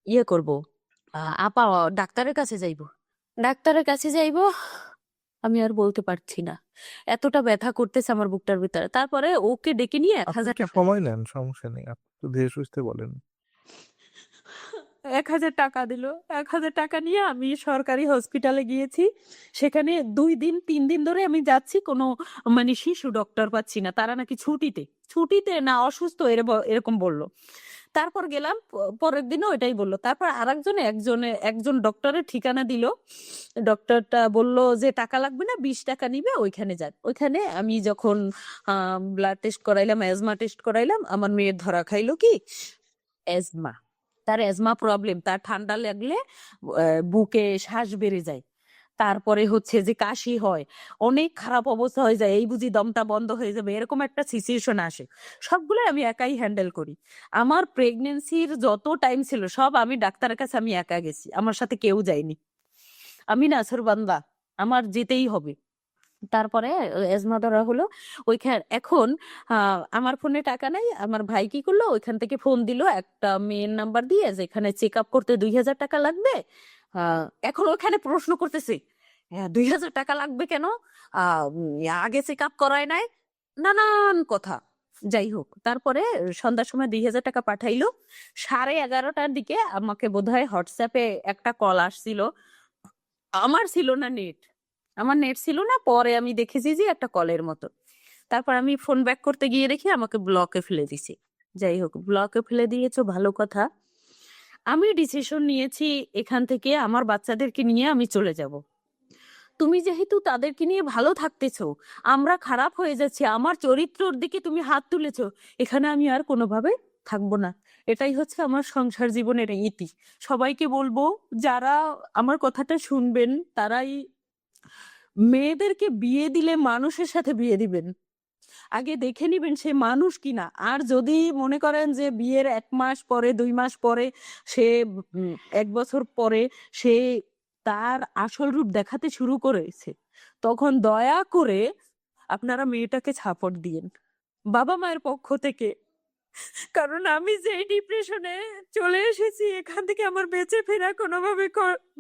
[SPEAKER 1] ইয়ে করব, আপা ডাক্তারের কাছে যাইবো। আমি আর বলতে পারছি না, এতটা ব্যথা করতেছে আমার বুকটার ভিতরে। তারপরে ওকে ডেকে নিয়ে
[SPEAKER 2] আপনি
[SPEAKER 1] 1,000
[SPEAKER 2] একটু
[SPEAKER 1] টাকা
[SPEAKER 2] সময় নেন, সমস্যা নেই, আপনি একটু ধীরে সুস্থে বলেন।
[SPEAKER 1] 1,000 টাকা দিল। 1,000 টাকা নিয়ে আমি সরকারি হসপিটালে গিয়েছি। সেখানে 2 দিন 3 দিন ধরে আমি যাচ্ছি, কোনো মানে শিশু ডক্টর পাচ্ছি না, তারা নাকি ছুটিতে না অসুস্থ এরকম বললো। তারপর গেলাম, পরের দিনও এটাই বললো। তারপর একজন ডক্টরের ঠিকানা দিল, ডক্টরটা বলল যে টাকা লাগবে না, 20 টাকা নিবে, ওইখানে যান। ওইখানে আমি যখন ব্লাড টেস্ট করাইলাম, অ্যাজমা টেস্ট করাইলাম, আমার মেয়ের ধরা খাইলো কি অ্যাজমা। তার অ্যাজমা প্রবলেম, তার ঠান্ডা লাগলে বুকে শ্বাস বেড়ে যায়, তারপরে হচ্ছে যে কাশি হয়, অনেক খারাপ অবস্থা হয়ে যায়, এই বুঝি দমটা বন্ধ হয়ে যাবে, এরকম একটা সিচুয়েশন আসে। সবগুলো আমি একাই হ্যান্ডেল করি। আমার প্রেগনেন্সির যত টাইম ছিল সব আমি ডাক্তারের কাছে আমি একা গেছি, আমার সাথে কেউ যায়নি। আমি নাছোড় বান্দা, আমার যেতেই হবে। তারপরে এজমা ধরা হলো ওইখানে। এখন আমার ফোনে টাকা নাই, আমার ভাই কি করলো, ওইখান থেকে ফোন দিল একটা মেয়ের নাম্বার দিয়ে, যে এখানে চেক আপ করতে 2,000 টাকা লাগবে। এখন ওখানে প্রশ্ন করতেছে 2,000 টাকা লাগবে কেন, আগে চেক আপ করায় নাই, নানান কথা। যাই হোক, তারপরে সন্ধ্যার সময় 2,000 টাকা পাঠাইলো। 11:30টার দিকে আমাকে বোধহয় হোয়াটসঅ্যাপে একটা কল আসছিল। আমার ছিল না নেট, আমার নেট ছিল না, পরে আমি দেখেছি যে একটা কলের মতো। তারপর আমি ফোন ব্যাক করতে গিয়ে দেখি আমাকে ব্লকে ফেলে দিছি। যাই হোক, ব্লকে ফেলে দিয়েছো ভালো কথা। আমি ডিসিশন নিয়েছি এখান থেকে আমার বাচ্চাদেরকে নিয়ে আমি চলে যাব। তুমি যেহেতু তাদেরকে নিয়ে ভালো থাকতেছো, আমরা খারাপ হয়ে যাচ্ছি, আমার চরিত্রর দিকে তুমি হাত তুলেছো, এখানে আমি আর কোনোভাবে থাকবো না। এটাই হচ্ছে আমার সংসার জীবনের ইতি। সবাইকে বলবো, যারা আমার কথাটা শুনবেন তারাই মেয়েদেরকে বিয়ে দিলে মানুষের সাথে বিয়ে দিবেন, আগে দেখে নিবেন সে মানুষ কিনা। আর যদি মনে করেন যে বিয়ের 1 মাস পরে, 2 মাস পরে, সে 1 বছর পরে সে তার আসল রূপ দেখাতে শুরু করেছে, তখন দয়া করে আপনারা মেয়েটাকে ছাপড় দিয়েন বাবা মায়ের পক্ষ থেকে। কারণ আমি যে ডিপ্রেশনে চলে এসেছি, এখান থেকে আমার বেঁচে ফেরা কোনোভাবে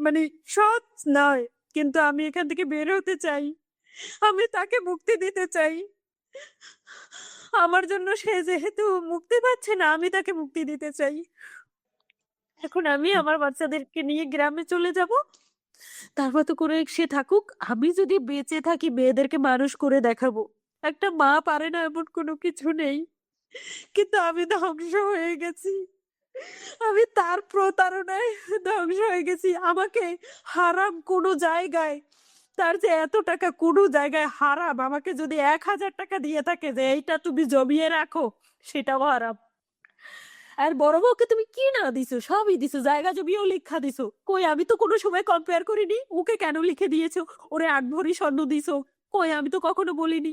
[SPEAKER 1] মানে সহজ নয়, কিন্তু আমি এখান থেকে বের হতে চাই। আমি তাকে মুক্তি দিতে চাই। আমার জন্য সে যেহেতু মুক্তি পাচ্ছে না, আমি তাকে মুক্তি দিতে চাই। এখন আমি আমার বাচ্চাদেরকে নিয়ে গ্রামে চলে যাব, তার মতো করে সে থাকুক। আমি যদি বেঁচে থাকি মেয়েদেরকে মানুষ করে দেখাবো। একটা মা পারে না এমন কোনো কিছু নেই, কিন্তু আমি ধ্বংস হয়ে গেছি। আমি তার প্রতারণায় ধ্বংস হয়ে গেছি। আমাকে হারাম কোনো জায়গায়, তার যে এত টাকা কোনো জায়গায় হারাম, আমাকে যদি 1,000 টাকা দিয়ে থাকে যে এইটা তুমি জমিয়ে রাখো, সেটাও হারাম। আর বড় বউকে তুমি কি না দিছো, সবই দিছো, জায়গা জমিও লিখা দিছো। কই, আমি তো কোনো সময় কম্পেয়ার করিনি। ওকে কেন লিখে দিয়েছো? ওরে 8 ভরি স্বর্ণ দিছো, কই আমি তো কখনো বলিনি।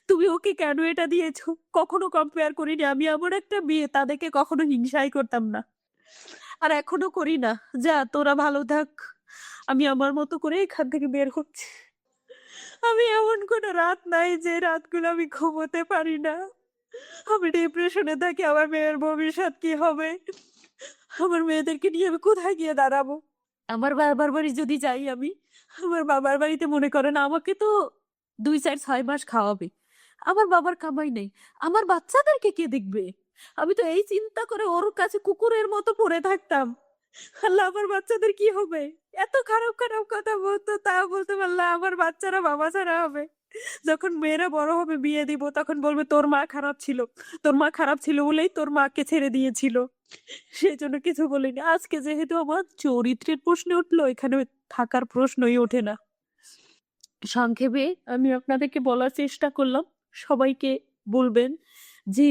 [SPEAKER 1] তুমি ওকে কেন এটা দিয়েছো, কখনো কম্পেয়ার করিনি। আমি এমন একটা মেয়ে, তাদেরকে কখনো হিংসাই করতাম না, আর এখনো করি না। যা, তোরা ভালো থাক, আমি আমার মতো করে এখান থেকে বের হচ্ছি। আমি এমন কোনো রাত নাই যে রাতগুলো আমি ঘুমোতে পারি না। আমি ডিপ্রেশনে থাকি, আমার মেয়ের ভবিষ্যৎ কি হবে, আমার মেয়েদেরকে নিয়ে আমি কোথায় গিয়ে দাঁড়াবো। আমার বাবার বাড়ি যদি যাই আমি, আমার বাবার বাড়িতে মনে করেন আমাকে তো 2, 4, 6 মাস খাওয়াবে, আমার বাবার কামাই নেই, আমার বাচ্চাদেরকে কে দেখবে? আমি তো এই চিন্তা করে ওর কাছে কুকুরের মতো পড়ে থাকতাম। আল্লাহ, আমার বাচ্চাদের কি হবে? এত খারাপ খারাপ কথা বলতো, তা বলতে পারলাম আমার বাচ্চারা বাবা ছাড়া হবে। যখন মেয়েরা বড় হবে বিয়ে দিব, তখন বলবে তোর মা খারাপ ছিল, তোর মা খারাপ ছিল বলেই তোর মাকে ছেড়ে দিয়েছিল, সেই জন্য কিছু বলিনি। আজকে যেহেতু আমার চরিত্রের প্রশ্ন উঠলো, এখানে থাকার প্রশ্নই ওঠে না। সংক্ষেপে আমি আপনাদেরকে বলার চেষ্টা করলাম, সবাইকে বলবেন যে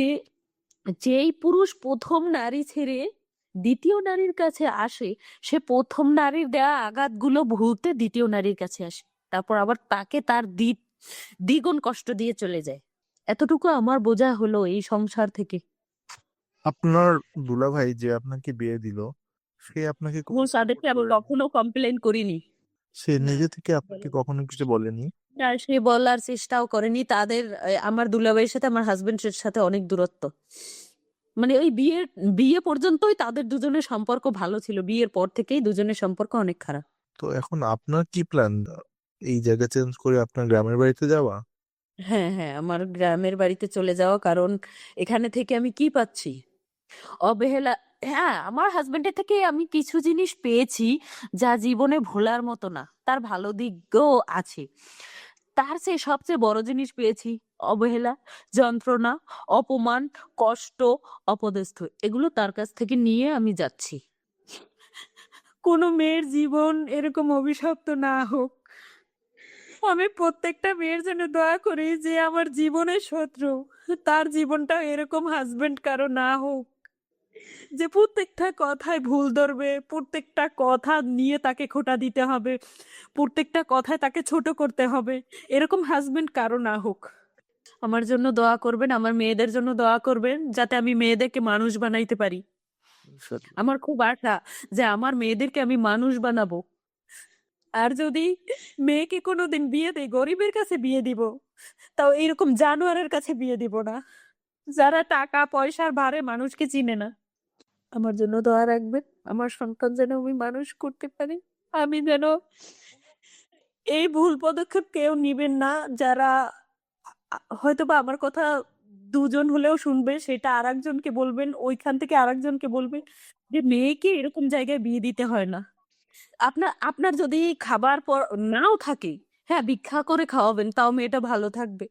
[SPEAKER 1] যেই পুরুষ প্রথম নারী ছেড়ে দ্বিতীয় নারীর কাছে আসে, সে প্রথম নারীর দেওয়া আঘাতগুলো ভুলতে দ্বিতীয় নারীর কাছে আসে, তারপর আবার তাকে তার দ্বিগুণ কষ্ট দিয়ে চলে যায়। এতটুকু আমার বোঝা হলো এই সংসার থেকে।
[SPEAKER 2] আপনার দুলাভাই যে আপনাকে বিয়ে দিল, সে আপনাকে
[SPEAKER 1] তাদেরকে আমি কখনো কমপ্লেন করিনি,
[SPEAKER 2] সে নিজে থেকে আপনাকে কখনো কিছু বলেনি?
[SPEAKER 1] আর সে বলার চেষ্টাও করেনি। তাদের আমার দুলাভাইয়ের সাথে আমার হাজবেন্ডের সাথে অনেক দূরত্ব, মানে ওই বিয়ে পর্যন্তই তাদের দুজনের সম্পর্ক ভালো ছিল, বিয়ের পর থেকেই দুজনের সম্পর্ক অনেক খারাপ।
[SPEAKER 2] তো এখন আপনার কি প্ল্যান, এই জায়গা চেঞ্জ করে আপনার গ্রামের বাড়িতে যাওয়া?
[SPEAKER 1] হ্যাঁ, হ্যাঁ, আমার গ্রামের বাড়িতে চলে যাওয়া। কারণ এখানে থেকে আমি কি পাচ্ছি? অবহেলা। হ্যাঁ, আমার হাজবেন্ডের থেকে আমি কিছু জিনিস পেয়েছি যা জীবনে ভোলার মতো না, তার ভালো দিকও আছে। তার চেয়ে সবচেয়ে বড় জিনিস পেয়েছি অবহেলা, যন্ত্রণা, অপমান, কষ্ট, অপদস্থ, এগুলো তার কাছ থেকে নিয়ে আমি যাচ্ছি। কোনো মেয়ের জীবন এরকম অভিশপ্ত না হোক। আমি প্রত্যেকটা মেয়ের জন্য দোয়া করি যে আমার জীবনের শত্রু, তার জীবনটা এরকম হাজবেন্ড কারো না হোক, যে প্রত্যেকটা কথায় ভুল ধরবে, প্রত্যেকটা কথা নিয়ে তাকে খোঁটা দিতে হবে, প্রত্যেকটা কথায় তাকে ছোট করতে হবে, এরকম হাজবেন্ড কারো না হোক। আমার জন্য দোয়া করবেন, আমার মেয়েদের জন্য দোয়া করবেন, যাতে আমি মেয়েদেরকে মানুষ বানাইতে পারি।
[SPEAKER 2] ইনশাল্লাহ।
[SPEAKER 1] আমার খুব আশা যে আমার মেয়েদেরকে আমি মানুষ বানাবো। আর যদি মেয়েকে কোনোদিন বিয়ে দেই, গরিবের কাছে বিয়ে দিব, তাও এরকম জানোয়ারের কাছে বিয়ে দিব না, যারা টাকা পয়সার ভারে মানুষকে চিনে না। আমার জন্য দোয়া রাখবেন, আমার সন্তান যেন আমি মানুষ করতে পারি। আমি যেন, এই ভুল পদক্ষেপ কেউ নিবেন না যারা হয়তো বা আমার কথা দুজন হলেও শুনবে, সেটা আরেকজনকে বলবেন, ওইখান থেকে আরেকজনকে বলবে যে মেয়েকে এরকম জায়গায় বিয়ে দিতে হয় না। আপনার আপনার যদি খাবার পর নাও থাকে, হ্যাঁ ভিক্ষা করে খাওয়াবেন, তাও মেয়েটা ভালো থাকবে।